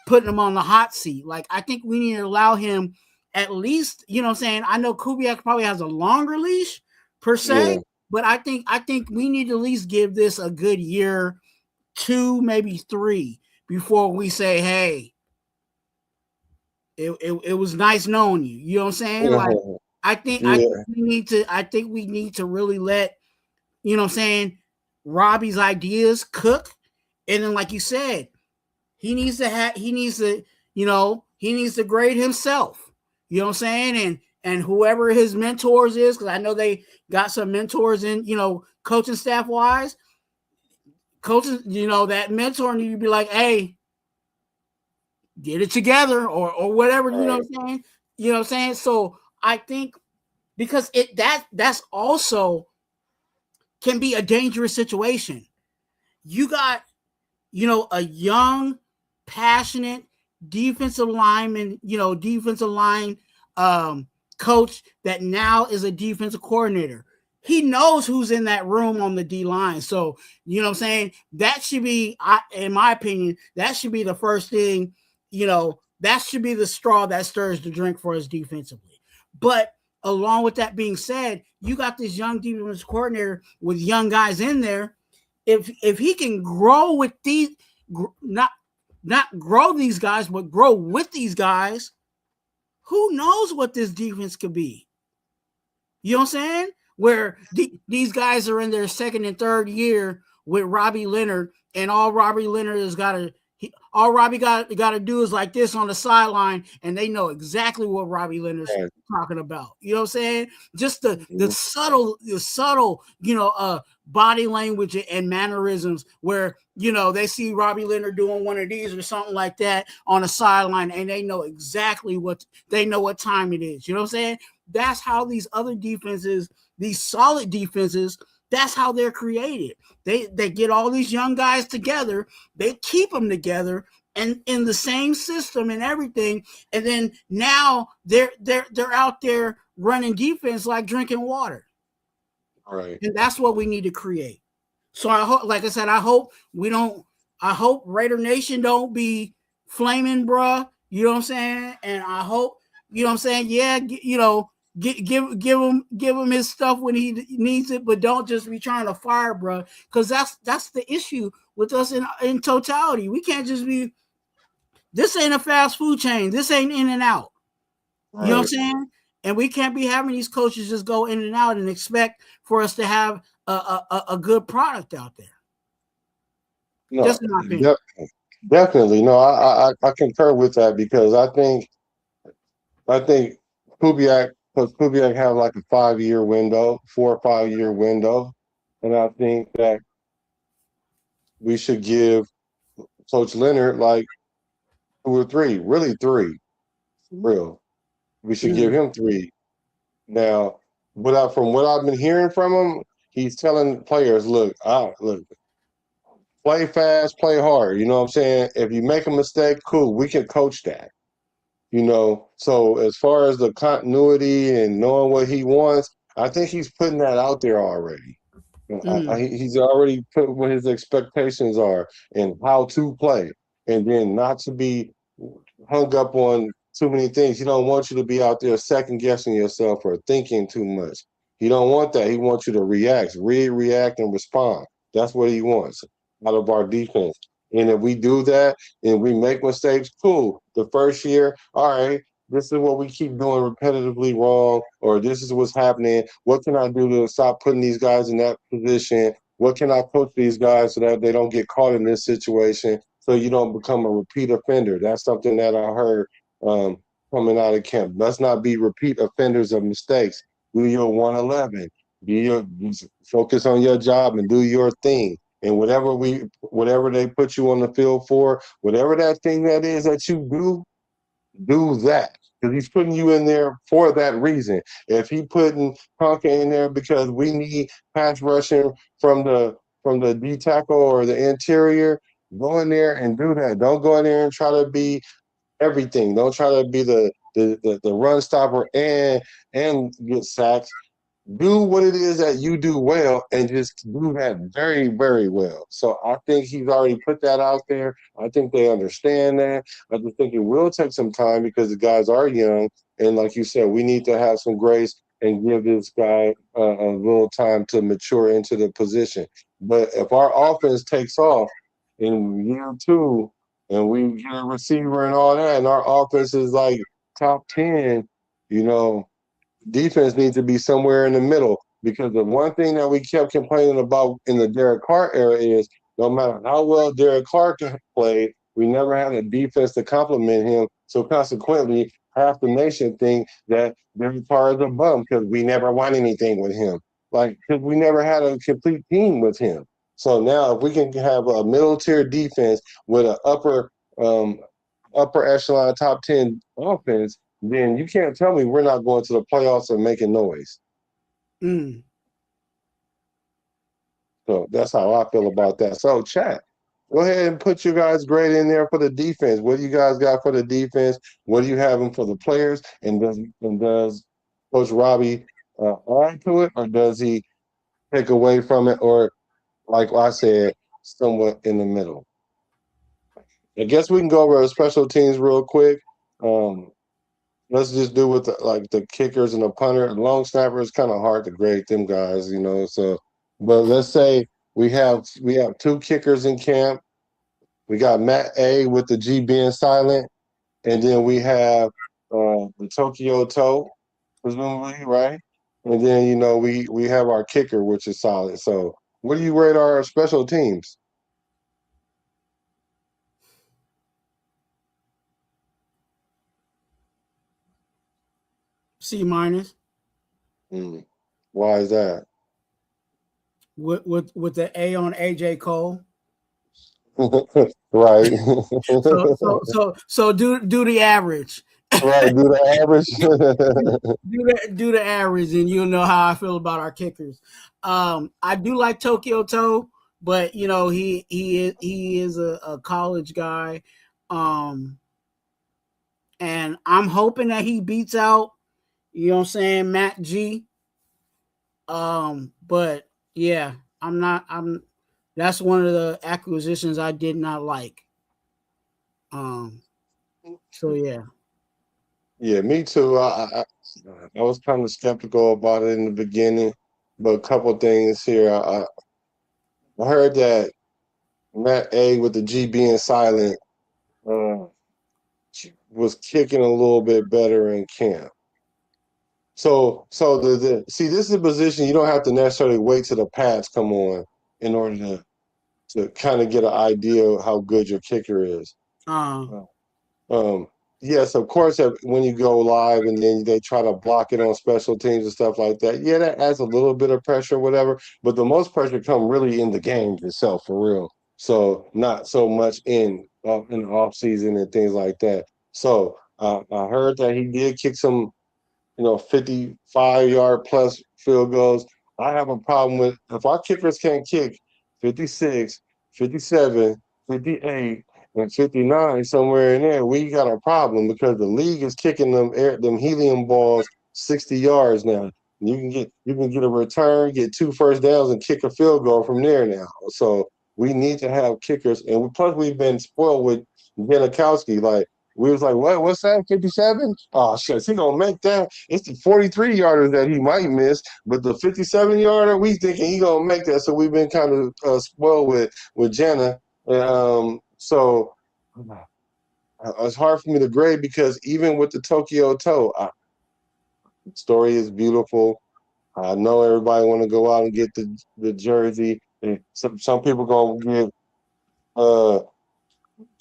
putting him on the hot seat. Like, I think we need to allow him at least, you know what I'm saying? I know Kubiak probably has a longer leash per se, but I think we need to at least give this a good year, 2, maybe 3, before we say, hey, it was nice knowing you. You know what I'm saying? Like, I think we need to really let, you know what I'm saying, Robbie's ideas cook. And then, like you said, he needs to grade himself. You know what I'm saying? And whoever his mentors is, because I know they got some mentors in, coaching staff wise. Coaches, that mentor need to be like, hey, get it together or whatever, you know what I'm saying? You know what I'm saying? So I think because that's also can be a dangerous situation. You got, a young, passionate defensive lineman, defensive line coach that now is a defensive coordinator. He knows who's in that room on the D line. So, you know what I'm saying? That should be, in my opinion, that should be the first thing, that should be the straw that stirs the drink for us defensively. But along with that being said, you got this young defensive coordinator with young guys in there. If he can grow with these, not grow these guys, but grow with these guys, who knows what this defense could be? You know what I'm saying? Where these guys are in their second and third year with Robbie Leonard, and all Robbie Leonard has got to do is like this on the sideline, and they know exactly what Robbie Leonard's talking about. You know what I'm saying? Just the subtle, body language and mannerisms where, they see Robbie Leonard doing one of these or something like that on the sideline, and they know exactly what time it is. You know what I'm saying? That's how these other defenses, these solid defenses, That's how they're created. They get all these young guys together, they keep them together and in the same system and everything, and then now they're out there running defense like drinking water. Right. And that's what we need to create. So I hope, like I said, I hope Raider Nation don't be flaming, bruh. You know what I'm saying? And I hope, you know what I'm saying? Yeah, you know, give him his stuff when he needs it, but don't just be trying to fire, bruh. Because that's the issue with us in totality. We can't just be, this ain't a fast food chain. This ain't in and out. Right. You know what I'm saying? And we can't be having these coaches just go in and out and expect for us to have a good product out there. No, that's my opinion. Definitely. No, I concur with that, because I think Kubiak have like a 5-year window, 4 or 5 year window. And I think that we should give Coach Leonard like 2 or 3, really 3, real. We should give him 3. Now, from what I've been hearing from him, he's telling players, look, play fast, play hard. You know what I'm saying? If you make a mistake, cool, we can coach that. You know, so as far as the continuity and knowing what he wants, I think he's putting that out there already. He's already put what his expectations are and how to play, and then not to be hung up on too many things. He don't want you to be out there second guessing yourself or thinking too much. He don't want that. He wants you to react, react, and respond. That's what he wants out of our defense. And if we do that and we make mistakes, cool. The first year, all right, this is what we keep doing repetitively wrong, or this is what's happening. What can I do to stop putting these guys in that position? What can I coach these guys so that they don't get caught in this situation, so you don't become a repeat offender? That's something that I heard coming out of camp. Let's not be repeat offenders of mistakes. Do your 111. Focus on your job and do your thing. And whatever they put you on the field for, whatever that thing that is that you do that. Because he's putting you in there for that reason. If he putting Conker in there because we need pass rushing from the D tackle or the interior, go in there and do that. Don't go in there and try to be everything. Don't try to be the run stopper and get sacks. Do what it is that you do well and just do that very, very well. So I think he's already put that out there. I think they understand that. I just think it will take some time because the guys are young. And like you said, we need to have some grace and give this guy a little time to mature into the position. But if our offense takes off in year 2 and we get a receiver and all that, and our offense is like top 10, you know, defense needs to be somewhere in the middle, because the one thing that we kept complaining about in the Derek Carr era is no matter how well Derek Carr played, we never had a defense to complement him. So consequently, half the nation think that Derek Carr is a bum because we never won anything with him. Like, because we never had a complete team with him. So now if we can have a middle tier defense with an upper echelon top 10 offense, then you can't tell me we're not going to the playoffs and making noise. So that's how I feel about that. So chat, go ahead and put your guys' grade in there for the defense. What do you guys got for the defense? What do you have for the players? And does Coach Robbie add to it, or does he take away from it, or like I said, somewhat in the middle? I guess we can go over special teams real quick. Let's just do with the kickers and the punter. Long snapper is kind of hard to grade them guys, you know. So, but let's say we have 2 kickers in camp. We got Matt A with the G being silent, and then we have the Tokyo Toe, presumably, right? And then we have our kicker, which is solid. So, what do you rate our special teams? C-. Why is that? With the A on AJ Cole. Right. so do the average. Right, do the average. Do the average, and you'll know how I feel about our kickers. I do like Tokyo Toe, but you know he is a college guy, and I'm hoping that he beats out, you know what I'm saying, Matt G. But yeah, I'm not. That's one of the acquisitions I did not like. So yeah. Yeah, me too. I was kind of skeptical about it in the beginning, but a couple things here. I heard that Matt A with the G being silent uh, was kicking a little bit better in camp. So the see, this is a position you don't have to necessarily wait till the pads come on in order to kind of get an idea of how good your kicker is. Uh, Um, yes, of course, when you go live and then they try to block it on special teams and stuff like that, yeah, that adds a little bit of pressure, whatever. But the most pressure come really in the game itself, for real. So not so much in the off season and things like that. So I heard that he did kick some 55-yard plus field goals. I have a problem with if our kickers can't kick 56, 57, 58, and 59 somewhere in there, we got a problem because the league is kicking them helium balls 60 yards now. You can get a return, get 2 first downs, and kick a field goal from there now. So we need to have kickers, and plus we've been spoiled with Janikowski. Like we was like, what? What's that? 57? Oh shit, he gonna make that. It's the 43 yarder that he might miss, but the 57 yarder, we thinking he gonna make that. So we've been kind of spoiled with Jana. So it's hard for me to grade because even with the Tokyo Toe, story is beautiful. I know everybody want to go out and get the jersey. And some people gonna give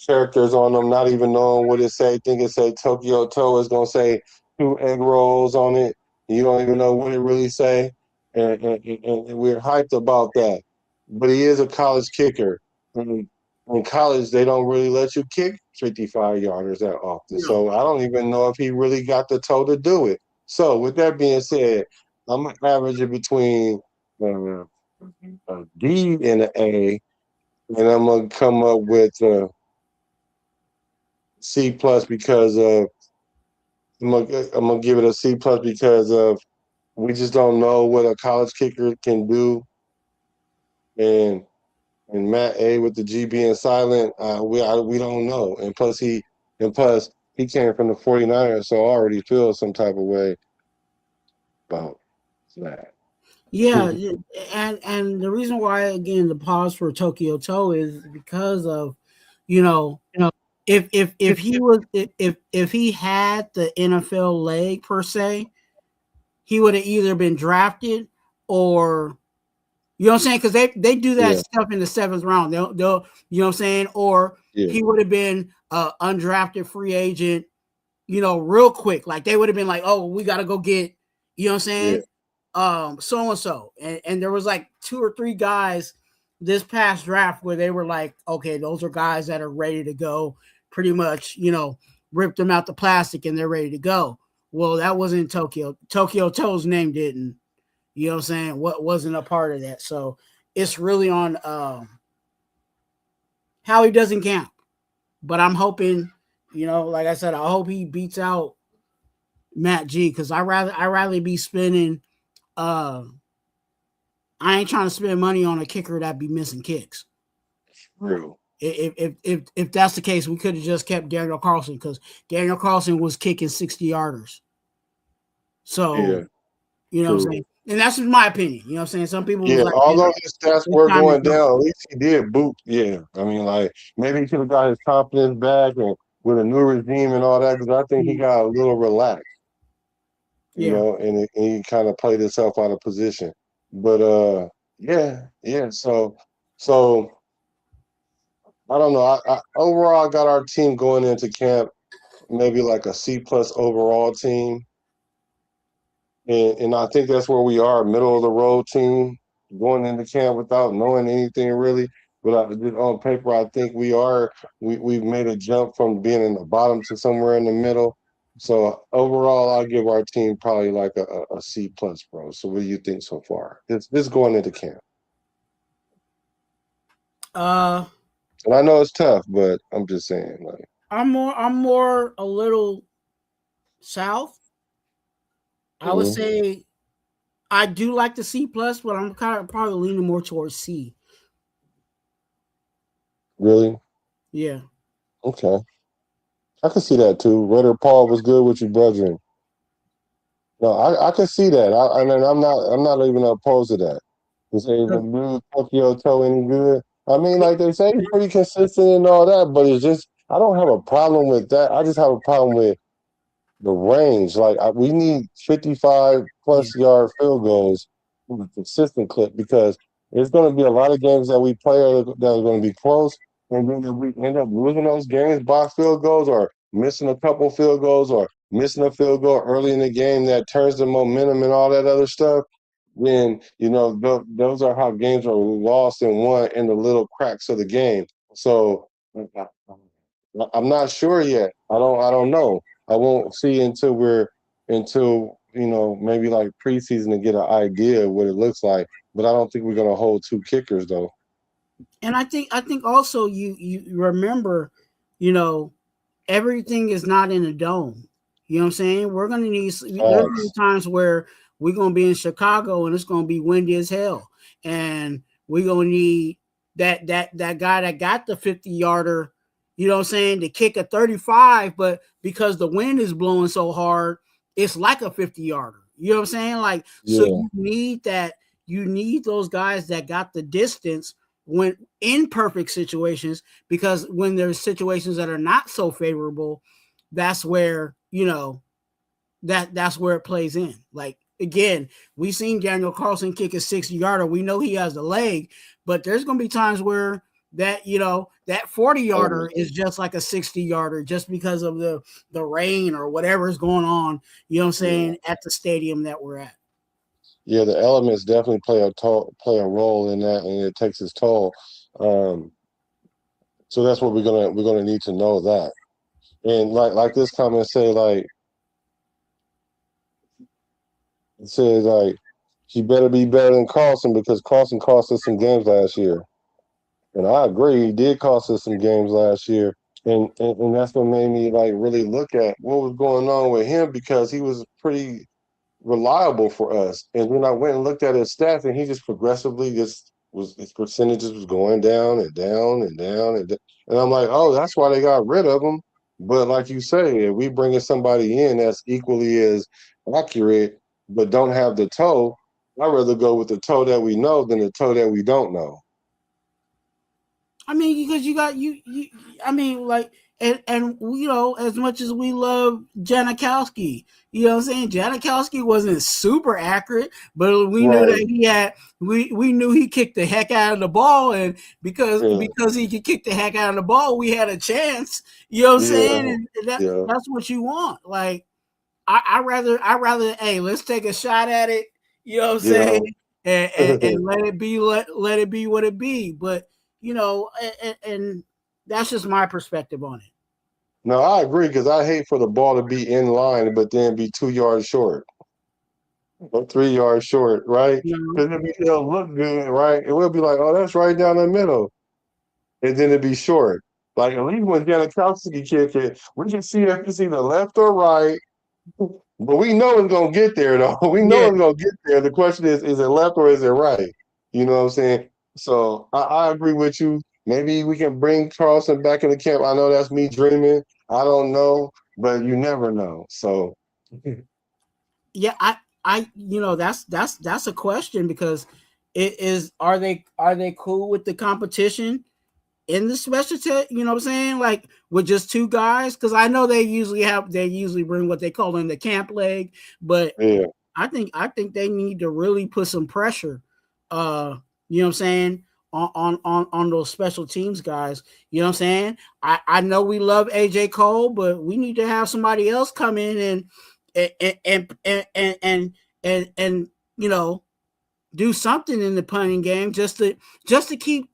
characters on them, not even knowing what it say. Think it say Tokyo Toe is gonna say 2 egg rolls on it. You don't even know what it really say, and we're hyped about that. But he is a college kicker. And in college, they don't really let you kick 55-yarders that often. you know, So I don't even know if he really got the toe to do it. So with that being said, I'm averaging between a D and an A, and I'm gonna come up with C plus because of I'm gonna give it a C plus because of we just don't know what a college kicker can do, and Matt A with the G being silent, we don't know, and plus he came from the 49ers, so I already feel some type of way about that. yeah, and the reason why again the pause for Tokyo Toe is because of, you know, if he was if he had the NFL leg per se, he would have either been drafted or, you know what I'm saying, because they do that Yeah, stuff in the 7th round. They'll you know what I'm saying, or yeah, he would have been undrafted free agent, you know, real quick. Like they would have been like, oh, we got to go get, you know what I'm yeah, saying, so and so, and there was like 2 or 3 guys this past draft where they were like, okay, those are guys that are ready to go, pretty much, you know, ripped them out the plastic and they're ready to go. Well, that wasn't Tokyo Toe's name didn't, you know what I'm saying, what wasn't a part of that. So it's really on how he doesn't count. But I'm hoping, you know, like I said, I hope he beats out Matt G, because I rather be spending I ain't trying to spend money on a kicker that be missing kicks. true. If that's the case, we could have just kept Daniel Carlson, because Daniel Carlson was kicking 60-yarders. So, Yeah, you know what I'm true. saying? And that's just my opinion. You know what I'm saying? Some people was Yeah, like, although his stats it's were time to going go. down, at least he did boot. Yeah, I mean, like maybe he could have got his confidence back and with a new regime and all that, because I think he got a little relaxed, Yeah. and he kind of played himself out of position. But yeah, yeah. So I don't know. I overall got our team going into camp maybe like a C plus overall team, and I think that's where we are, middle of the road team going into camp without knowing anything really. But on paper, I think we've made a jump from being in the bottom to somewhere in the middle. So overall, I'll give our team probably like a C plus, bro. So what do you think so far? This going into camp, Uh, and I know it's tough, but I'm just saying, like, I'm more a little south. I would mhm, say I do like the C plus, but I'm kind of probably leaning more towards C. really, Yeah. okay, I can see that too. Raider Paul was good with you, brethren. No, I can see that. I'm not even opposed to that. You say the 'Cause blue Tokyo toe any good? I mean, it- like they say, he's pretty consistent and all that, but it's just I don't have a problem with that. I just have a problem with the range. Like we need 55 yeah. plus yard field goals with a consistent clip because there's going to be a lot of games that we play that are going to be close, and then if we end up losing those games by field goals or missing a couple field goals or missing a field goal early in the game that turns the momentum and all that other stuff. Then those are how games are lost and won in the little cracks of the game. So I'm not sure yet. I don't know. I won't see until maybe like preseason to get an idea of what it looks like. But I don't think we're gonna hold two kickers though. And I think also you remember, you know, everything is not in a dome. You know what I'm saying? We're gonna need. There's gonna be Facts. times where we're gonna be in Chicago and it's gonna be windy as hell, and we're gonna need that guy that got the 50-yarder. You know what I'm saying? To kick a 35, but because the wind is blowing so hard, it's like a 50-yarder. You know what I'm saying? Like, so Yeah, you need that. You need those guys that got the distance when in perfect situations, because when there's situations that are not so favorable, that's where that's where it plays in. Like, again, we seen Daniel Carlson kick a 60-yarder. We know he has the leg, but there's gonna be times where that 40-yarder is just like a 60-yarder just because of the rain or whatever is going on, you know what I'm yeah, saying, at the stadium that we're at. yeah. The elements definitely play a role in that, and it takes its toll. Um, so that's what we're gonna need to know that. And like this comment say like it says like he better be better than Carlson because Carlson cost us some games last year. And I agree, he did cost us some games last year. And that's what made me like really look at what was going on with him because he was pretty reliable for us. And then I went and looked at his stats and he just progressively just was his percentages was going down and down and down and I'm like, oh, that's why they got rid of him. But like you say, if we bringing somebody in that's equally as accurate but don't have the toe, I'd rather go with the toe that we know than the toe that we don't know. I mean, because you got you. I mean, like, and as much as we love Janikowski, you know what I'm saying? Janikowski wasn't super accurate, but we knew Right. that we knew he kicked the heck out of the ball, and because Yeah. because he could kick the heck out of the ball, we had a chance. You know what I'm saying? Yeah. And that Yeah. that's what you want. Like, I rather, hey, let's take a shot at it. You know what I'm Yeah. saying? And let it be what it be. But and that's just my perspective on it. No, I agree because I hate for the ball to be in line, but then be 2 yards short or 3 yards short, right? You know, Because it'll look good, right? It will be like, oh, that's right down the middle, and then it'd be short. Like at least when Janikowski kick it, we can see if it's either left or right, but we know it's gonna get there though. We know yeah. it's gonna get there. The question is it left or is it right? You know what I'm saying? So I agree with you. Maybe we can bring Charleston back in the camp. I know that's me dreaming. I don't know, but you never know. So Yeah, that's a question, because it is are they cool with the competition in the special you know what I'm saying, like with just two guys? Because I know they usually bring what they call in the camp leg, but yeah, I think they need to really put some pressure, you know what I'm saying, on those special teams guys. You know what I'm saying? I know we love AJ Cole, but we need to have somebody else come in and do something in the punting game just to keep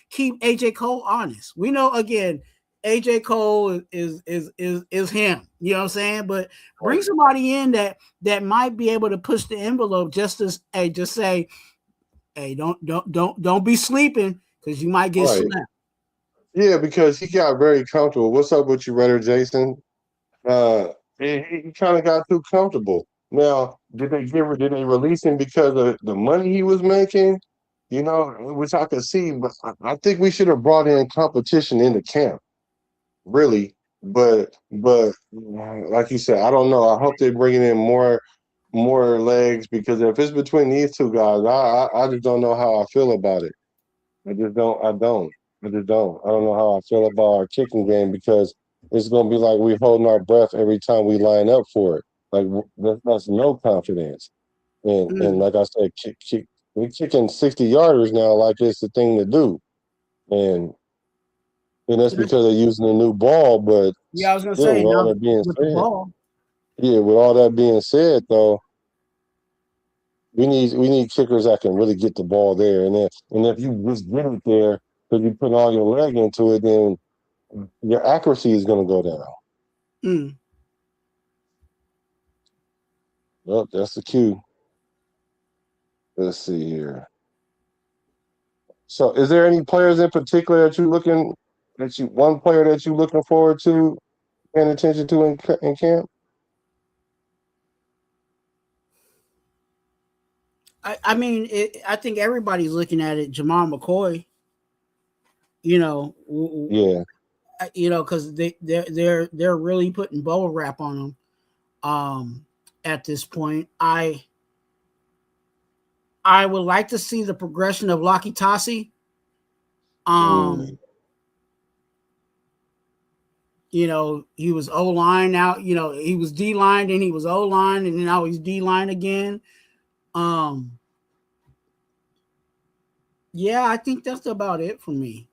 keep AJ Cole honest. We know, again, AJ Cole is him. You know what I'm saying? But bring somebody in that might be able to push the envelope just say, hey, don't be sleeping because you might get slapped. Yeah, because he got very comfortable. What's up with you, Raider Jason? He kind of got too comfortable. Now, did they release him because of the money he was making? You know, which I could see, but I think we should have brought in competition into camp, really. But like you said, I don't know. I hope they're bringing in more legs because if it's between these two guys, I just don't know how I feel about it. I just don't. I don't. I just don't. I don't know how I feel about our kicking game because it's going to be like we're holding our breath every time we line up for it. Like that's no confidence. And like I said, we're kicking 60-yarders now like it's the thing to do. And that's because they're using a new ball. But yeah, I was gonna still, say with all now that being with the said, ball. yeah, with all that being said, though, we need kickers that can really get the ball there. And if you just get it there because you put all your leg into it, then your accuracy is going to go down. Well, that's the cue. Let's see here. So, is there any players in particular one player that you looking forward to, paying attention to in camp? I mean, I think everybody's looking at it. Jamal McCoy, you know, Yeah, because they're really putting bubble wrap on him. At this point, I would like to see the progression of Lucky Tassi. You know, he was O line now. You know, he was D line, and he was O line, and now he's D line again. Yeah, I think that's about it for me.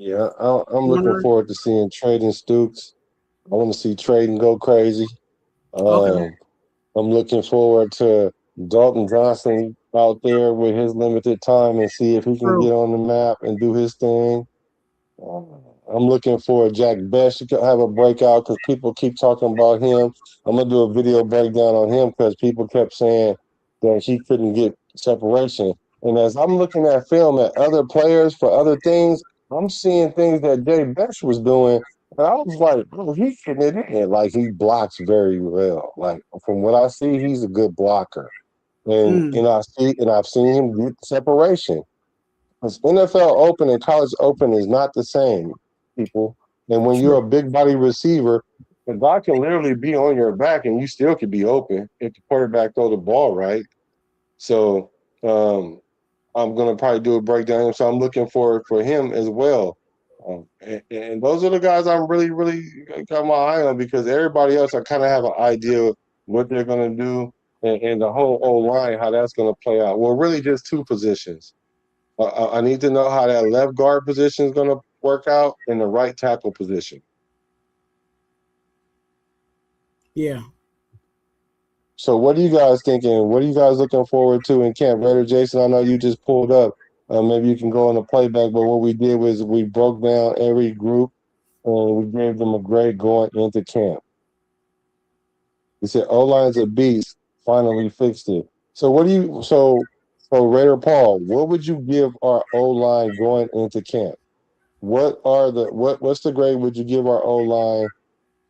yeah. I'm looking forward to seeing Traden Stukes. I want to see Traden go crazy. Okay. I'm looking forward to Dalton Johnson out there with his limited time and see if he can get on the map and do his thing. I'm looking for Jack Best to have a breakout because people keep talking about him. I'm gonna do a video breakdown on him because people kept saying that he couldn't get separation. And as I'm looking at film at other players for other things, I'm seeing things that Jay Best was doing, and I was like, "Oh, he's getting it in." Like he blocks very well. Like from what I see, he's a good blocker, and I've seen him get separation. Because NFL Open and college Open is not the same, people. And when you're a big body receiver, the guy can literally be on your back and you still could be open if the quarterback throw the ball right. So I'm gonna probably do a breakdown. So I'm looking for him as well. And those are the guys I'm really, really got my eye on because everybody else I kind of have an idea of what they're gonna do and the whole O line, how that's gonna play out. Well, really just two positions. I need to know how that left guard position is going to work out and the right tackle position. Yeah. So what are you guys thinking? What are you guys looking forward to in camp? Raider Jason, I know you just pulled up. Maybe you can go on the playback, but what we did was we broke down every group and we gave them a grade going into camp. We said O-line's a beast, finally fixed it. So Raider Paul, what would you give our O-line going into camp? What's the grade would you give our O-line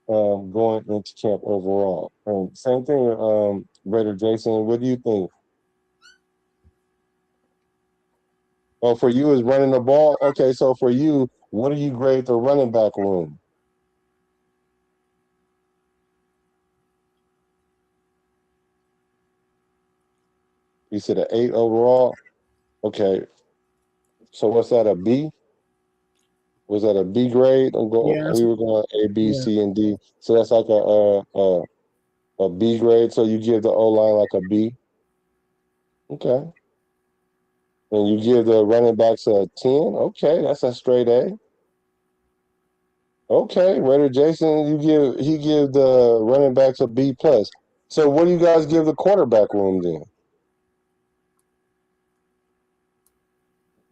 going into camp overall? And same thing, Raider Jason, what do you think? Oh, for you is running the ball? Okay, so for you, what do you grade the running back room? You said an 8 overall? Okay. So what's that, a B? Was that a B grade? We were going A, B, C, and D. So that's like a B grade. So you give the O line like a B. Okay. And you give the running backs a 10. Okay, that's a straight A. Okay, Raider Jason, he give the running backs a B plus. So what do you guys give the quarterback room then?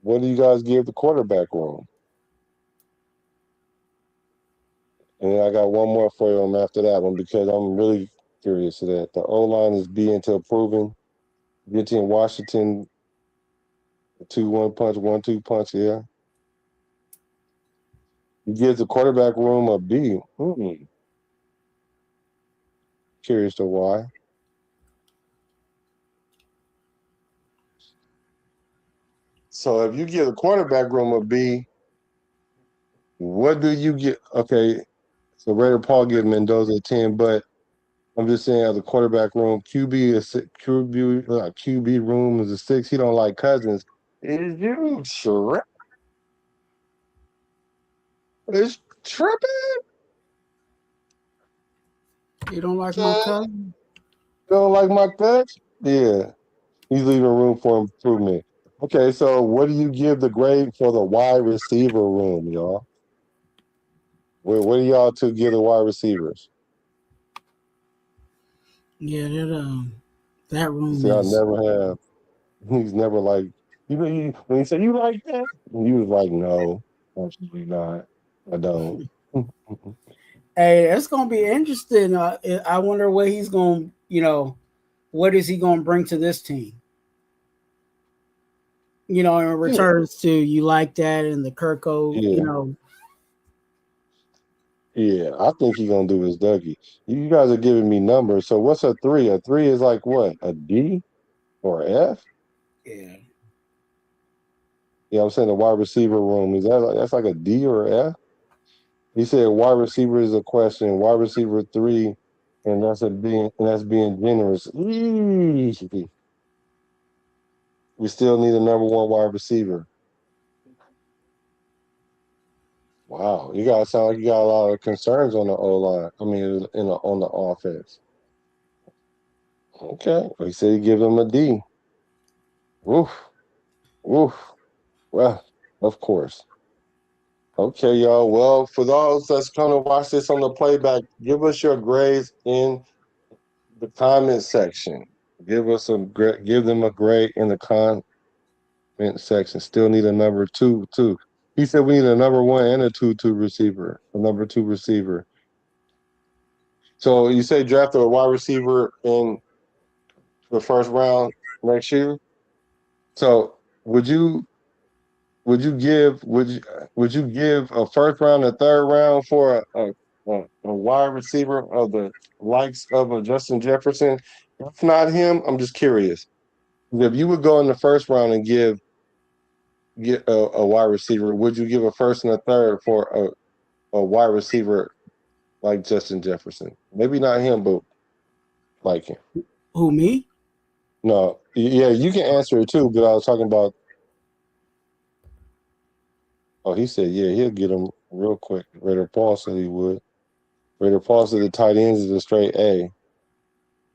What do you guys give the quarterback room? And then I got one more for you after that one because I'm really curious of that. The O line is B until proven. BT in Washington, 2-1 punch, 1-2 punch. Yeah. He gives the quarterback room a B. Curious to why. So if you give the quarterback room a B, what do you get? Okay, so Raider Paul gives Mendoza a 10, but I'm just saying as a quarterback room, QB room is a 6. He don't like Cousins. Is you sure? It's tripping. You don't like my cousin? Don't like my coach? Yeah, he's leaving room for improvement. Okay, so what do you give the grade for the wide receiver room, y'all? What do y'all to give the wide receivers? Yeah, that room See, I is. never have. He's never like when he said you like that, he was like, no, absolutely not. I don't. Hey, it's gonna be interesting. I wonder what he's gonna, what is he gonna bring to this team? In Yeah, returns to you like that and the Kirko, yeah, yeah. I think he's gonna do his Dougie. You guys are giving me numbers. So what's a 3? A 3 is like what? A D or F? Yeah. Yeah, I'm saying the wide receiver room is that's like a D or F? He said wide receiver is a question. Wide receiver 3, and that's being generous. Eesh. We still need a number 1 wide receiver. Wow, you guys sound like you got a lot of concerns on the O line. I mean, on the offense. Okay, well, he said he give them a D. Woof, woof. Well, of course. Okay, y'all. Well, for those that's going to watch this on the playback, give us your grades in the comment section. Give them a grade in the comment section. Still need a number 2 too. He said we need a number 1 and a 2 receiver, a number 2 receiver. So you say draft a wide receiver in the first round next year. So would you give a first round, a third round for a wide receiver of the likes of a Justin Jefferson? If not him, I'm just curious. If you would go in the first round and get a wide receiver, would you give a first and a third for a wide receiver like Justin Jefferson? Maybe not him, but like him. Who, me? No, yeah, you can answer it too, but I was talking about. Oh, he said, yeah, he'll get him real quick. Raider Paul said he would. Raider Paul said the tight ends is a straight A.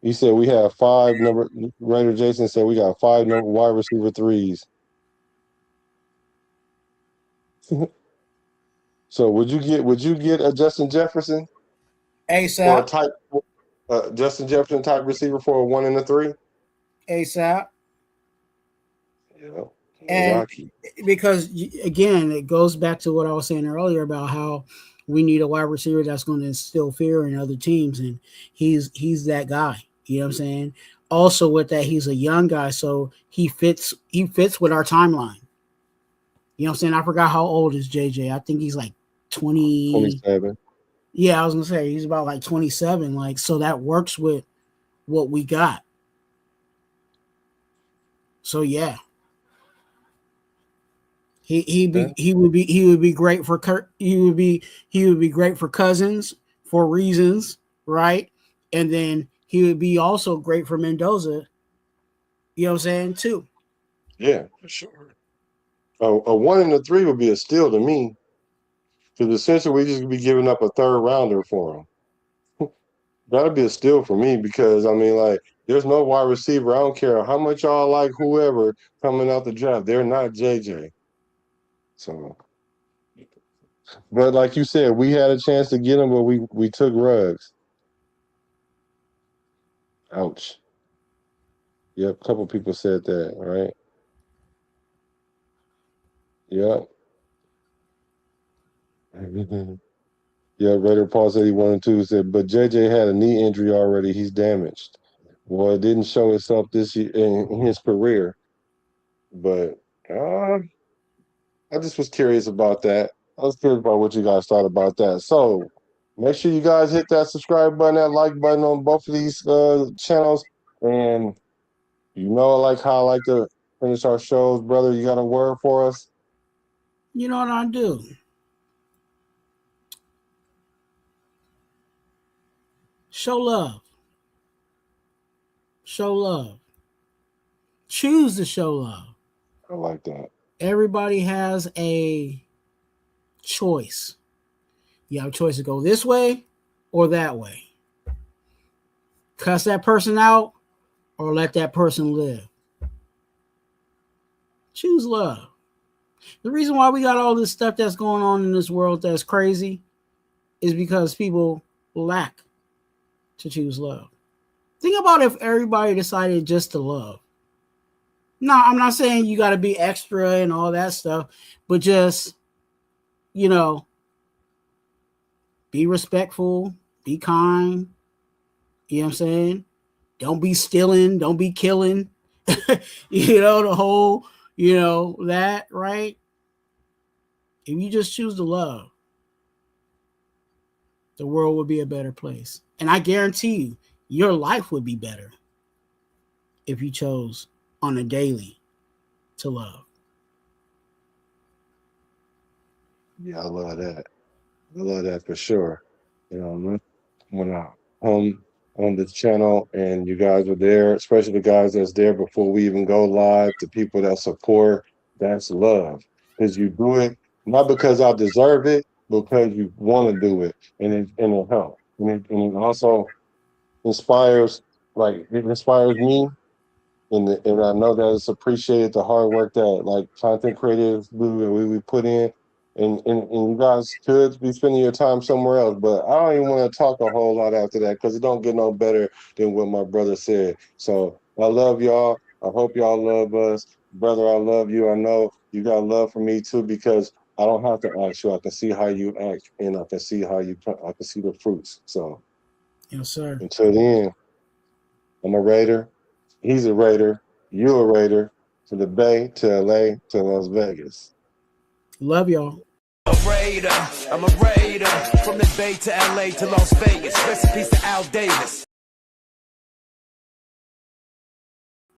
He said we have 5 number. Raider Jason said we got 5 number wide receiver 3s. So would you get a Justin Jefferson for a ASAP. type Justin Jefferson type receiver for a 1 and a 3? ASAP. Yeah, And Rocky. because again, it goes back to what I was saying earlier about how we need a wide receiver that's going to instill fear in other teams, and he's that guy. You know what I'm saying? Also, with that, he's a young guy, so he fits with our timeline. You know what I'm saying? I forgot how old is JJ. I think he's like 20. 27. Yeah, I was gonna say he's about like 27. Like, so that works with what we got. So yeah. He would be great for Kurt. He would be great for Cousins for reasons, right? And then he would be also great for Mendoza. You know what I'm saying too. Yeah, for sure. A 1 and a 3 would be a steal to me because essentially we just be giving up a third rounder for him. That'd be a steal for me because I mean, like, there's no wide receiver. I don't care how much y'all like whoever coming out the draft. They're not JJ. So, but like you said, we had a chance to get him, but we took Ruggs. Ouch. Yep, a couple people said that, right? Yep. Yeah, Raider Paul said he wanted to. Said, but JJ had a knee injury already. He's damaged. Well, it didn't show itself this year in his career, but uh, I just was curious about that. I was curious about what you guys thought about that. So make sure you guys hit that subscribe button, that like button on both of these channels. And you know, like how I like to finish our shows, brother. You got a word for us? You know what I do? Show love. Show love. Choose to show love. I like that. Everybody has a choice. You have a choice to go this way or that way. Cuss that person out or let that person live. Choose love. The reason why we got all this stuff that's going on in this world that's crazy is because people lack to choose love. Think about if everybody decided just to love. No, I'm not saying you got to be extra and all that stuff, but just, you know, be respectful, be kind. You know what I'm saying? Don't be stealing, don't be killing. You know, the whole, you know, that, right? If you just choose to love, the world would be a better place. And I guarantee you, your life would be better if you chose on a daily to love. Yeah, I love that. I love that for sure. You know, when I on the channel and you guys are there, especially the guys that's there before we even go live, the people that support, that's love. Because you do it not because I deserve it, but because you want to do it, and it helps, and it also inspires, like it inspires me, and I know that it's appreciated the hard work that like content creators do and we put in. And you guys could be spending your time somewhere else, but I don't even want to talk a whole lot after that because it don't get no better than what my brother said. So I love y'all. I hope y'all love us. Brother, I love you. I know you got love for me too because I don't have to ask you. I can see how you act and I can see how I can see the fruits. So Yes, sir. until then, I'm a Raider. He's a Raider. You're a Raider. To the Bay, to LA, to Las Vegas. Love y'all. I'm a Raider. From the Bay to LA to Las Vegas. Recipes to Al Davis.